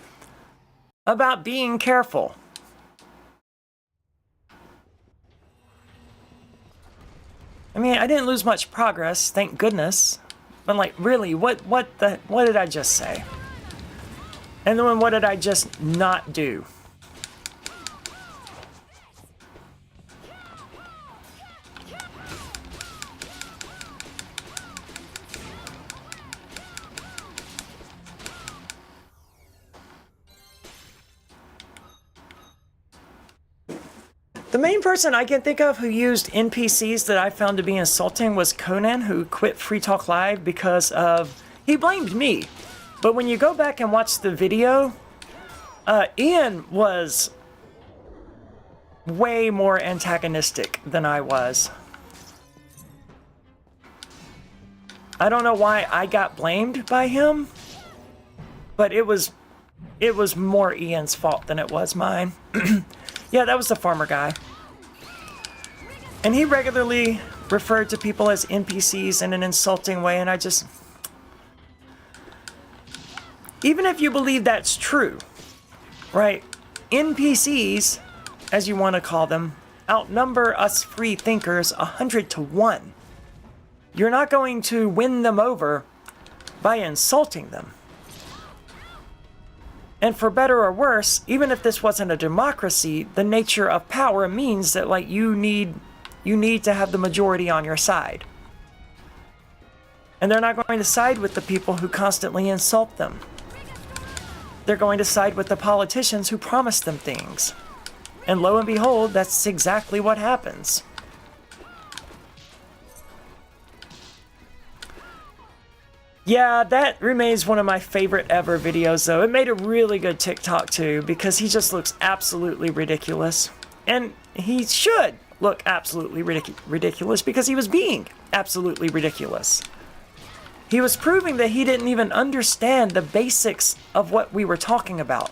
about being careful? I mean, I didn't lose much progress, thank goodness. But like, really, what did I just say? And then what did I just not do? The main person I can think of who used NPCs that I found to be insulting was Conan, who quit Free Talk Live because of... He blamed me. But when you go back and watch the video, Ian was way more antagonistic than I was. I don't know why I got blamed by him, but it was more Ian's fault than it was mine. Yeah, that was the farmer guy. And he regularly referred to people as NPCs in an insulting way, and I just... Even if you believe that's true, right? NPCs, as you want to call them, outnumber us free thinkers 100 to 1. You're not going to win them over by insulting them. And for better or worse, even if this wasn't a democracy, the nature of power means that like you need to have the majority on your side. And they're not going to side with the people who constantly insult them. They're going to side with the politicians who promise them things. And lo and behold, that's exactly what happens. Yeah, that remains one of my favorite ever videos, though. It made a really good TikTok, too, because he just looks absolutely ridiculous. And he should look absolutely ridiculous because he was being absolutely ridiculous. He was proving that he didn't even understand the basics of what we were talking about.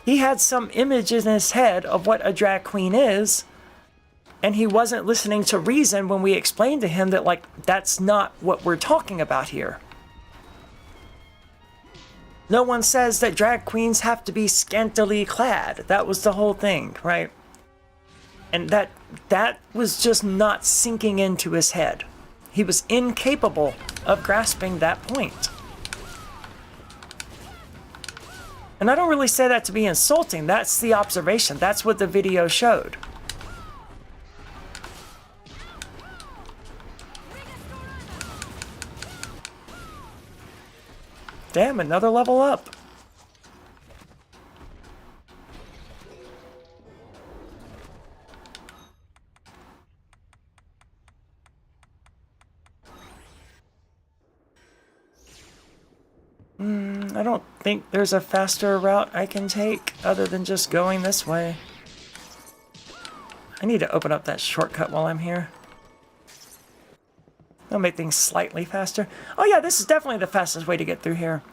He had some image in his head of what a drag queen is, and he wasn't listening to reason when we explained to him that, like, that's not what we're talking about here. No one says that drag queens have to be scantily clad. That was the whole thing, right? And that was just not sinking into his head. He was incapable of grasping that point. And I don't really say that to be insulting. That's the observation. That's what the video showed. Damn, another level up. I don't think there's a faster route I can take other than just going this way. I need to open up that shortcut while I'm here. That'll make things slightly faster. Oh yeah, this is definitely the fastest way to get through here.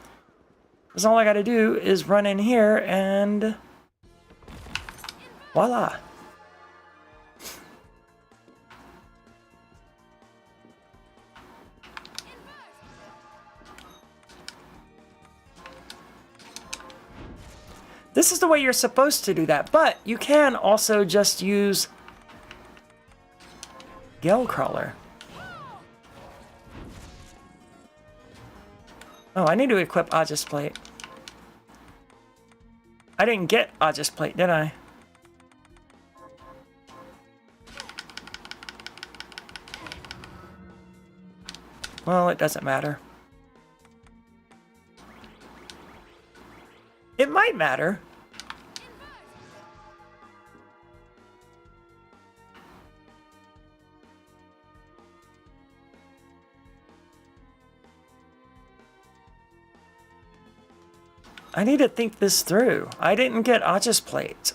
Because all I gotta do is run in here and... voila. This is the way you're supposed to do that, but you can also just use Gale Crawler. Oh, I need to equip Aegis Plate. I didn't get Aegis Plate, did I? Well, it doesn't matter. It might matter. I need to think this through. I didn't get Aegis Plate.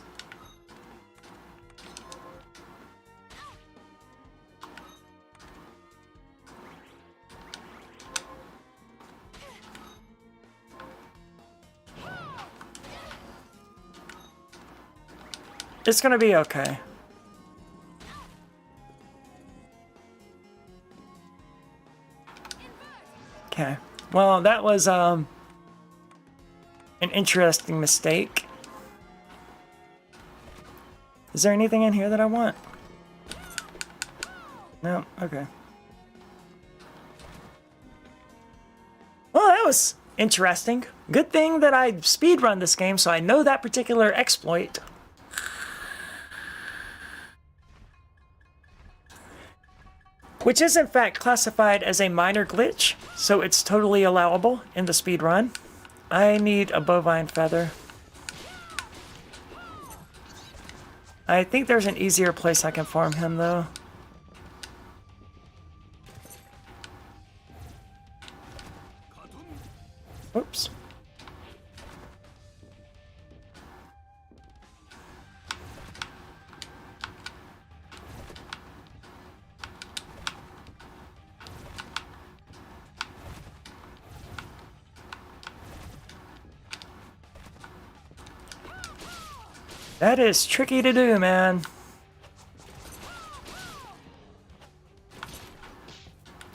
It's gonna be okay. Okay. Well, that was an interesting mistake. Is there anything in here that I want? No? Okay. Well, that was interesting. Good thing that I speedrun this game, so I know that particular exploit. Which is in fact classified as a minor glitch, so it's totally allowable in the speedrun. I need a bovine feather. I think there's an easier place I can farm him though. Oops. That is tricky to do, man.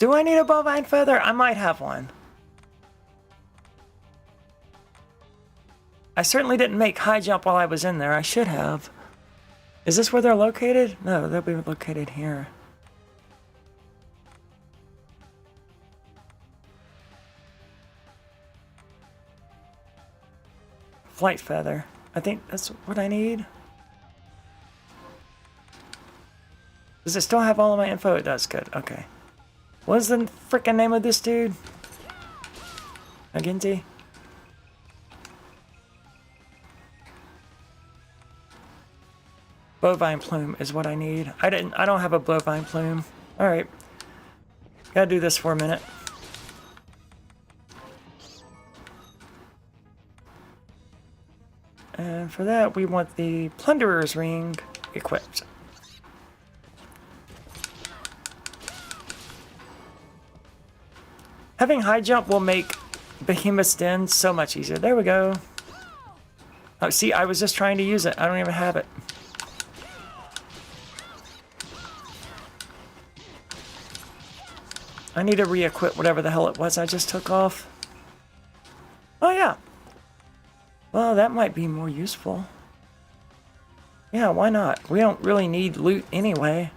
Do I need a bovine feather? I might have one. I certainly didn't make high jump while I was in there. I should have. Is this where they're located? No, they'll be located here. flight feather. I think that's what I need. Does it still have all of my info? It does. Good. Okay. What is the freaking name of this dude? Aginti? Bovine plume is what I need. I don't have a bovine plume. Alright. Gotta do this for a minute. And for that, we want the Plunderer's Ring equipped. Having high jump will make Behemoth's Den so much easier. There we go. Oh, see, I was just trying to use it. I don't even have it. I need to re-equip whatever the hell it was I just took off. Oh, yeah. Well, that might be more useful. Yeah, why not? We don't really need loot anyway.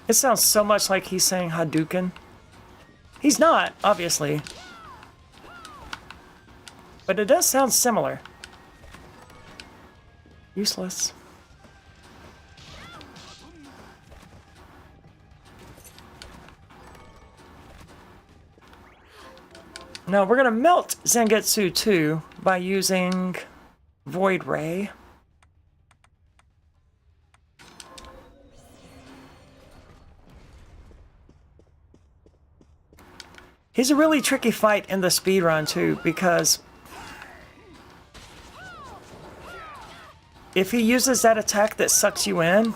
It sounds so much like he's saying Hadouken. He's not, obviously. But it does sound similar. Useless. Now we're gonna melt Zangetsu 2 by using Void Ray. He's a really tricky fight in the speedrun too, because if he uses that attack that sucks you in,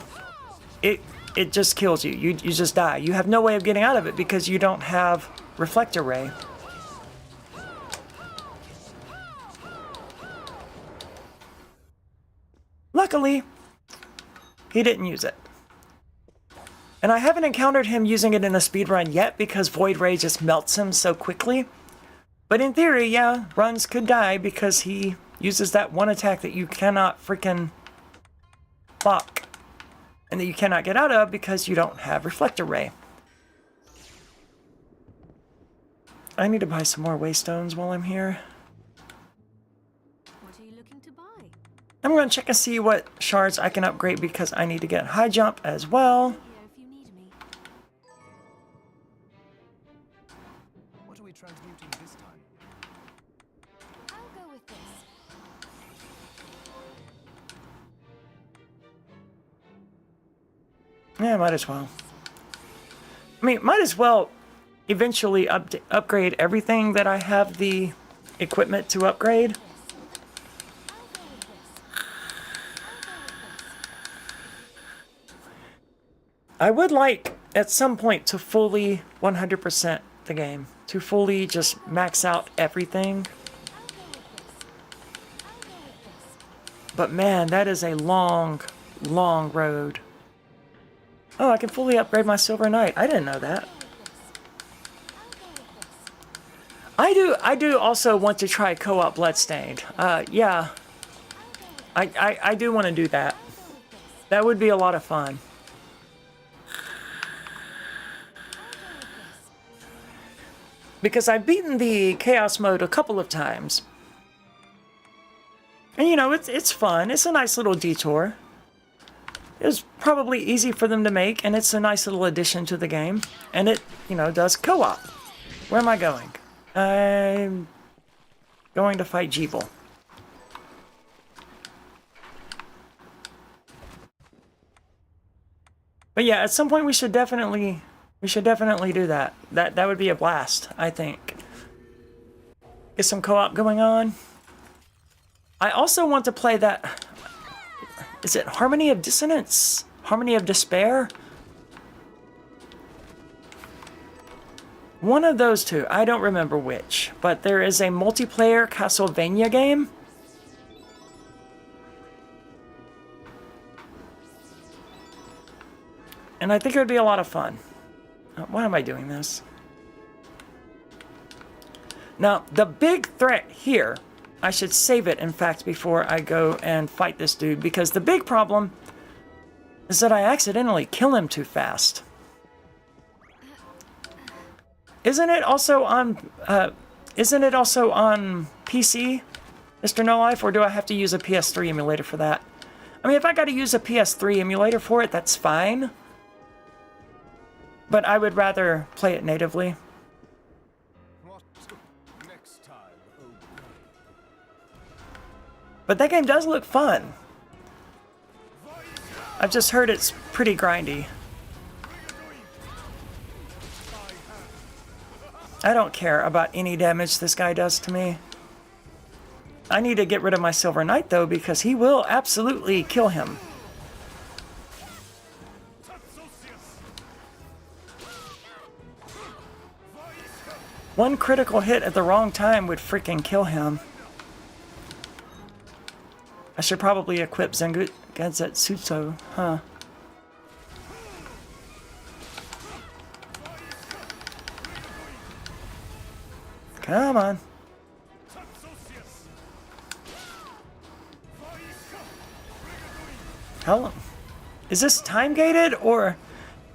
it just kills you. You just die. You have no way of getting out of it because you don't have Reflector Ray. Luckily, he didn't use it. And I haven't encountered him using it in a speedrun yet because Void Ray just melts him so quickly. But in theory, yeah, runs could die because he uses that one attack that you cannot freaking block. And that you cannot get out of because you don't have Reflector Ray. I need to buy some more Waystones while I'm here. What are you looking to buy? I'm going to check and see what shards I can upgrade because I need to get high jump as well. If you need me. What are we transmuting this time? I'll go with this. Yeah, might as well. I mean, might as well eventually upgrade everything that I have the equipment to upgrade. I would like, at some point, to fully 100% the game. To fully just max out everything. But man, that is a long, long road. Oh, I can fully upgrade my Silver Knight. I didn't know that. I do also want to try co-op Bloodstained. Yeah. I do want to do that. That would be a lot of fun. Because I've beaten the Chaos mode a couple of times. And you know, it's fun. It's a nice little detour. It was probably easy for them to make, and it's a nice little addition to the game. And it, you know, does co-op. Where am I going? I'm going to fight Jeeble. But yeah, at some point we should definitely do that. That would be a blast, I think. Get some co-op going on. I also want to play that... Is it Harmony of Dissonance? Harmony of Despair? One of those two. I don't remember which. But there is a multiplayer Castlevania game. And I think it would be a lot of fun. Why am I doing this? Now, the big threat here I should save it, in fact, before I go and fight this dude, because the big problem is that I accidentally kill him too fast. Isn't it also on PC, Mr. No Life, or do I have to use a PS3 emulator for that? I mean, if I got to use a PS3 emulator for it, that's fine. But I would rather play it natively. What next time, oh boy? But that game does look fun. I've just heard it's pretty grindy. I don't care about any damage this guy does to me. I need to get rid of my Silver Knight, though, because he will absolutely kill him. One critical hit at the wrong time would freaking kill him. I should probably equip Genzetsuto, huh? Come on. Hell, is this time gated, or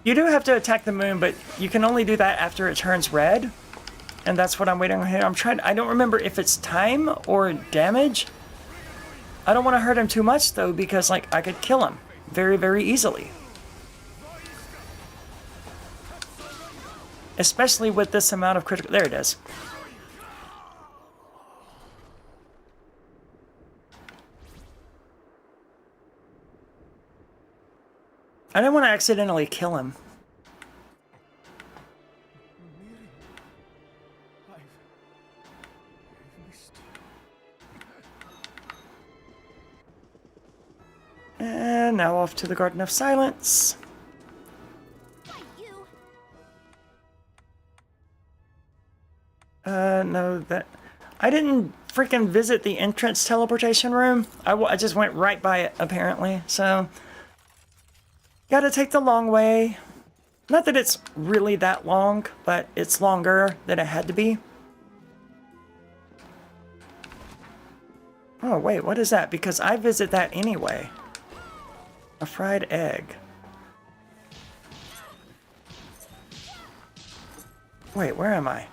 you do have to attack the moon, but you can only do that after it turns red, and that's what I'm waiting on here. I don't remember if it's time or damage. I don't want to hurt him too much though, because like I could kill him very, very easily, especially with this amount of critical. There it is. I don't want to accidentally kill him. And now off to the Garden of Silence. No, that... I didn't freaking visit the entrance teleportation room. I just went right by it, apparently, so... Gotta take the long way. Not that it's really that long, but it's longer than it had to be. Oh, wait, what is that? Because I visit that anyway. A fried egg. Wait, where am I?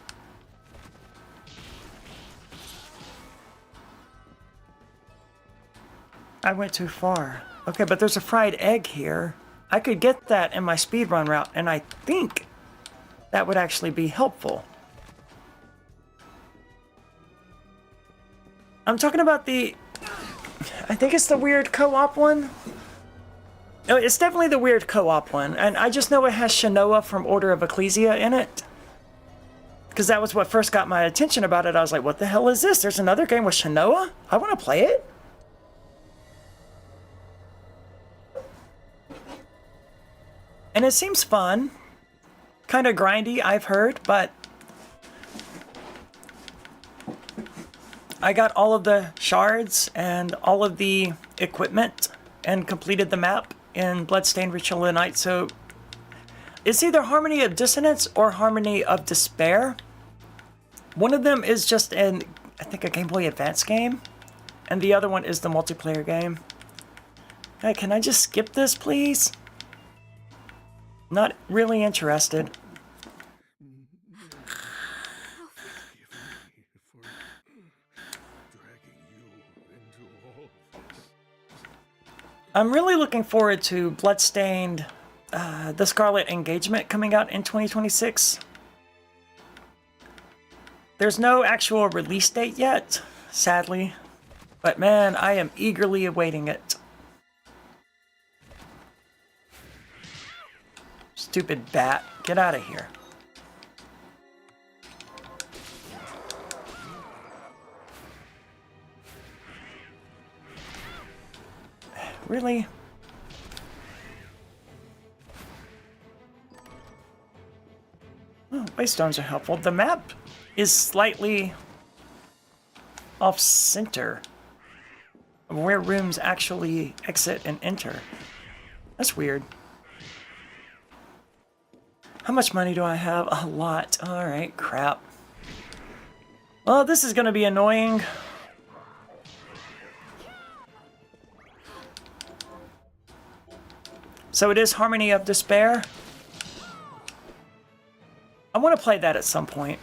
I went too far. Okay, but there's a fried egg here. I could get that in my speedrun route, and I think that would actually be helpful. I'm talking about the... I think it's the weird co-op one. No, it's definitely the weird co-op one, and I just know it has Shanoa from Order of Ecclesia in it. Because that was what first got my attention about it. I was like, what the hell is this? There's another game with Shanoa? I want to play it. And it seems fun. Kind of grindy, I've heard, but... I got all of the shards and all of the equipment and completed the map in Bloodstained Ritual of the Night, so... It's either Harmony of Dissonance or Harmony of Despair. One of them is just an, I think, a Game Boy Advance game. And the other one is the multiplayer game. Hey, can I just skip this, please? Not really interested. I'm really looking forward to Bloodstained, the Scarlet Engagement coming out in 2026. There's no actual release date yet, sadly. But man, I am eagerly awaiting it. Stupid bat. Get out of here. Really? Oh, waystones are helpful. The map is slightly off-center of where rooms actually exit and enter. That's weird. How much money do I have? A lot. Alright, crap. Well, this is going to be annoying. So it is Harmony of Despair. I want to play that at some point.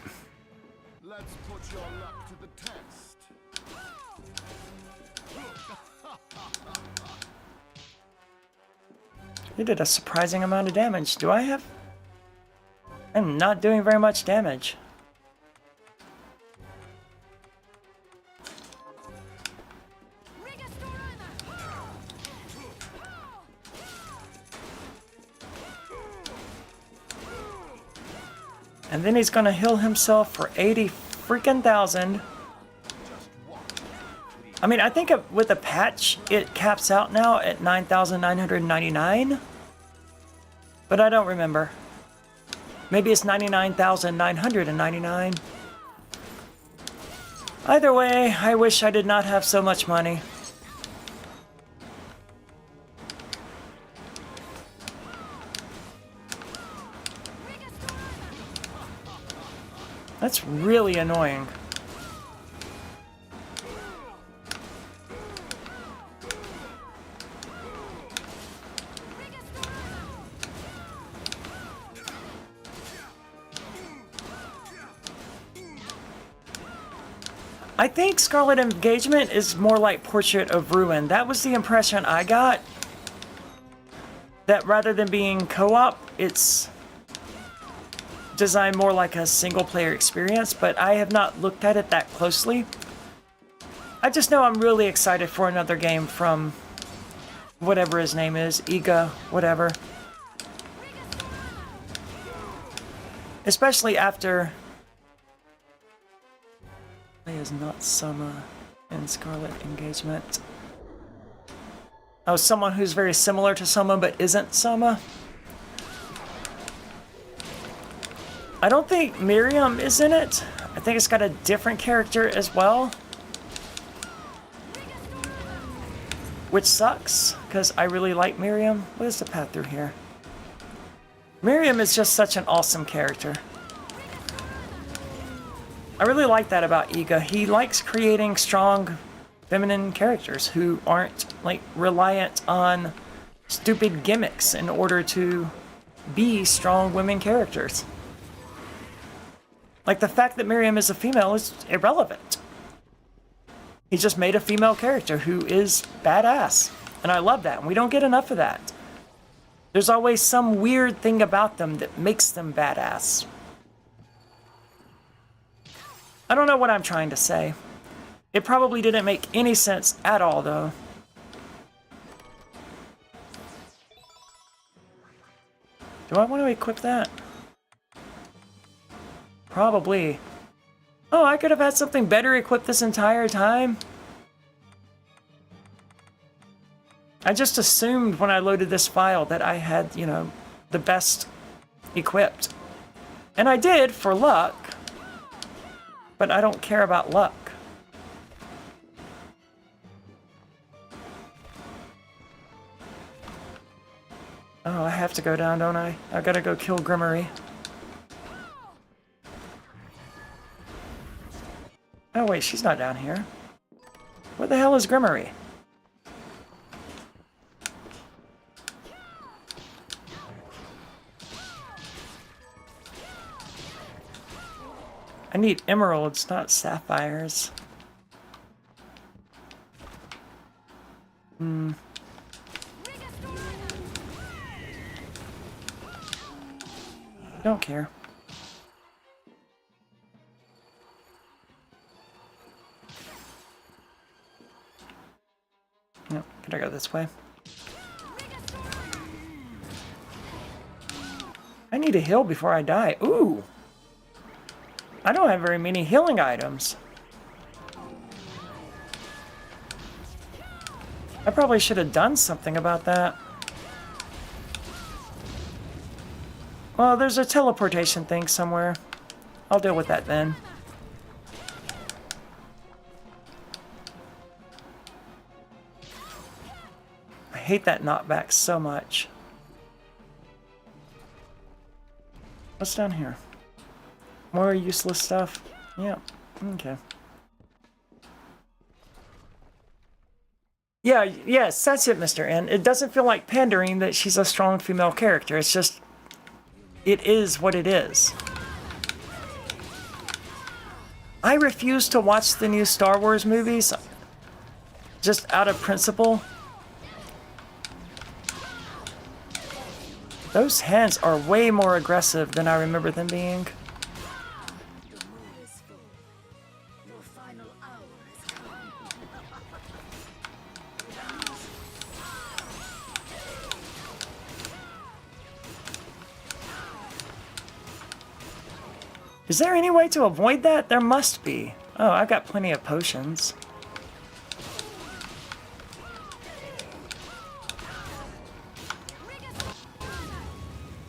Let's put your luck to the test. You did a surprising amount of damage. Do I have... I'm not doing very much damage. And then he's gonna heal himself for 80 freaking thousand. I mean, I think with a patch, it caps out now at 9,999. But I don't remember. Maybe it's 99,999. Either way, I wish I did not have so much money. That's really annoying. I think Scarlet Engagement is more like Portrait of Ruin. That was the impression I got. That rather than being co-op, it's designed more like a single-player experience, but I have not looked at it that closely. I just know I'm really excited for another game from whatever his name is, Iga, whatever. Especially after... He is not Soma in Scarlet Engagement. Oh, someone who's very similar to Soma but isn't Soma. I don't think Miriam is in it. I think it's got a different character as well. Which sucks, because I really like Miriam. What is the path through here? Miriam is just such an awesome character. I really like that about Iga. He likes creating strong feminine characters who aren't like reliant on stupid gimmicks in order to be strong women characters. Like the fact that Miriam is a female is irrelevant. He just made a female character who is badass. And I love that. And we don't get enough of that. There's always some weird thing about them that makes them badass. I don't know what I'm trying to say. It probably didn't make any sense at all, though. Do I want to equip that? Probably. Oh, I could have had something better equipped this entire time. I just assumed when I loaded this file that I had, you know, the best equipped. And I did, for luck. But I don't care about luck. Oh, I have to go down, don't I? I gotta go kill Grimmery. Oh wait, she's not down here. Where the hell is Grimmery? I need emeralds, not sapphires. Don't care. No, can I go this way? I need a heal before I die. Ooh! I don't have very many healing items. I probably should have done something about that. Well, there's a teleportation thing somewhere. I'll deal with that then. I hate that knockback so much. What's down here? More useless stuff? Yeah, okay. Yeah, yes, that's it, Mr. N. It doesn't feel like pandering that she's a strong female character. It's just, it is what it is. I refuse to watch the new Star Wars movies just out of principle. Those hands are way more aggressive than I remember them being. Is there any way to avoid that? There must be. Oh, I've got plenty of potions.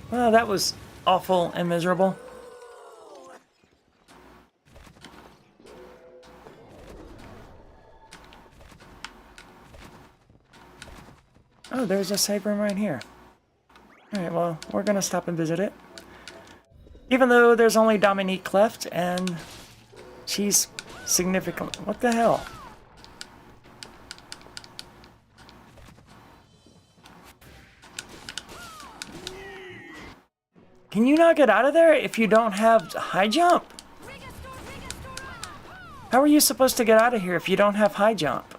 Well, that was awful and miserable. Oh, there's a save room right here. Alright, well, we're gonna stop and visit it. Even though there's only Dominique left, and she's significant. What the hell? Can you not get out of there if you don't have high jump? How are you supposed to get out of here if you don't have high jump?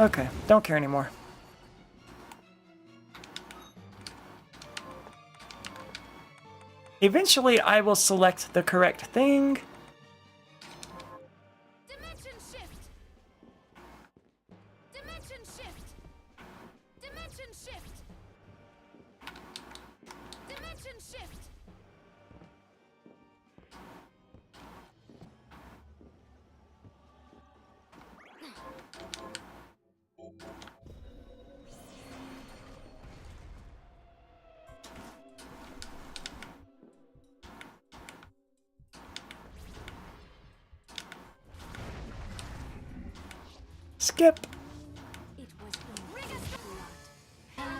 Okay, don't care anymore. Eventually, I will select the correct thing. Dimension shift. Dimension shift. Dimension shift. Dimension shift. Skip. It was in blood.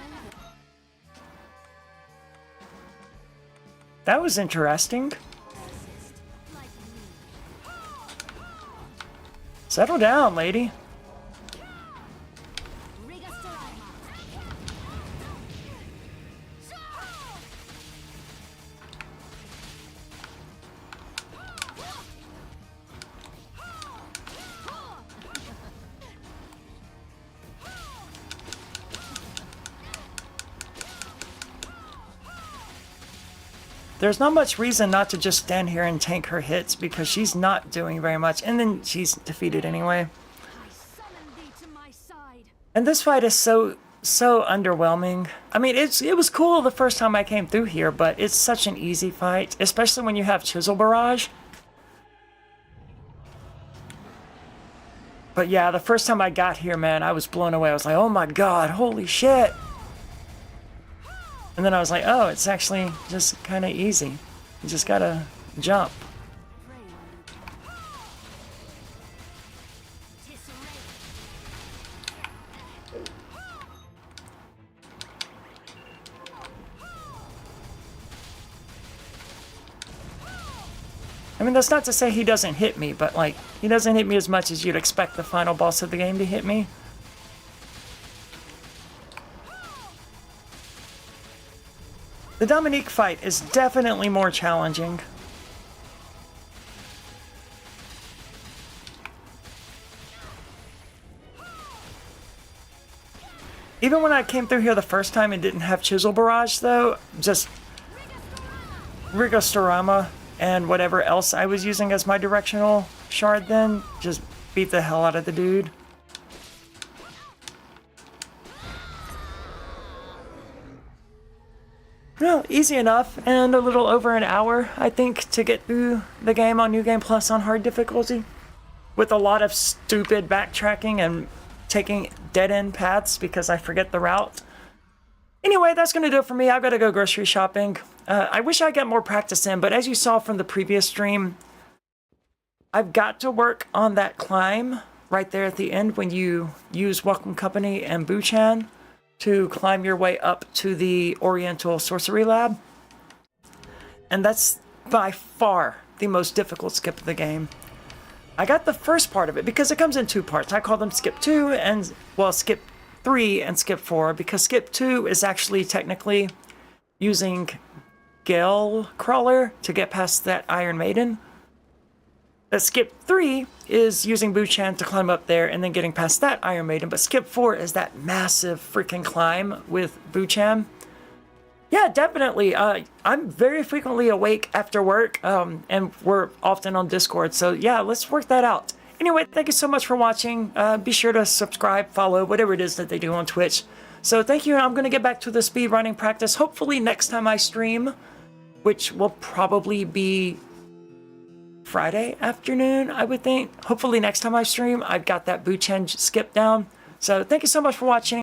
That was interesting. Like me. Settle down, lady. There's not much reason not to just stand here and tank her hits because she's not doing very much, and then she's defeated anyway. I summon thee to my side. And this fight is so underwhelming. I mean, it was cool the first time I came through here, but it's such an easy fight, especially when you have Chisel Barrage. But yeah, the first time I got here, man, I was blown away. I was like, oh my god, holy shit. And then I was like, oh, it's actually just kind of easy. You just gotta jump. I mean, that's not to say he doesn't hit me, but like, he doesn't hit me as much as you'd expect the final boss of the game to hit me. The Dominique fight is definitely more challenging. Even when I came through here the first time and didn't have Chisel Barrage though, just Rigostorama and whatever else I was using as my directional shard then, just beat the hell out of the dude. Well, easy enough, and a little over an hour, I think, to get through the game on New Game Plus on hard difficulty. With a lot of stupid backtracking and taking dead-end paths because I forget the route. Anyway, that's going to do it for me. I've got to go grocery shopping. I wish I got more practice in, but as you saw from the previous stream, I've got to work on that climb right there at the end when you use Welcome Company and Buchan. to climb your way up to the Oriental Sorcery Lab. And that's by far the most difficult skip of the game. I got the first part of it because it comes in 2 parts. I call them skip 2 and, well, skip 3 and skip 4, because skip 2 is actually technically using Gale Crawler to get past that Iron Maiden. That skip 3 is using Buchan to climb up there and then getting past that Iron Maiden, but skip 4 is that massive freaking climb with Buchan. Yeah, definitely. I'm very frequently awake after work, and we're often on Discord, so yeah, let's work that out. Anyway, thank you so much for watching. Be sure to subscribe, follow, whatever it is that they do on Twitch. So thank you, and I'm going to get back to the speedrunning practice, hopefully next time I stream, which will probably be Friday afternoon, I would think. Hopefully next time I stream, I've got that Buchan skip down. So thank you so much for watching.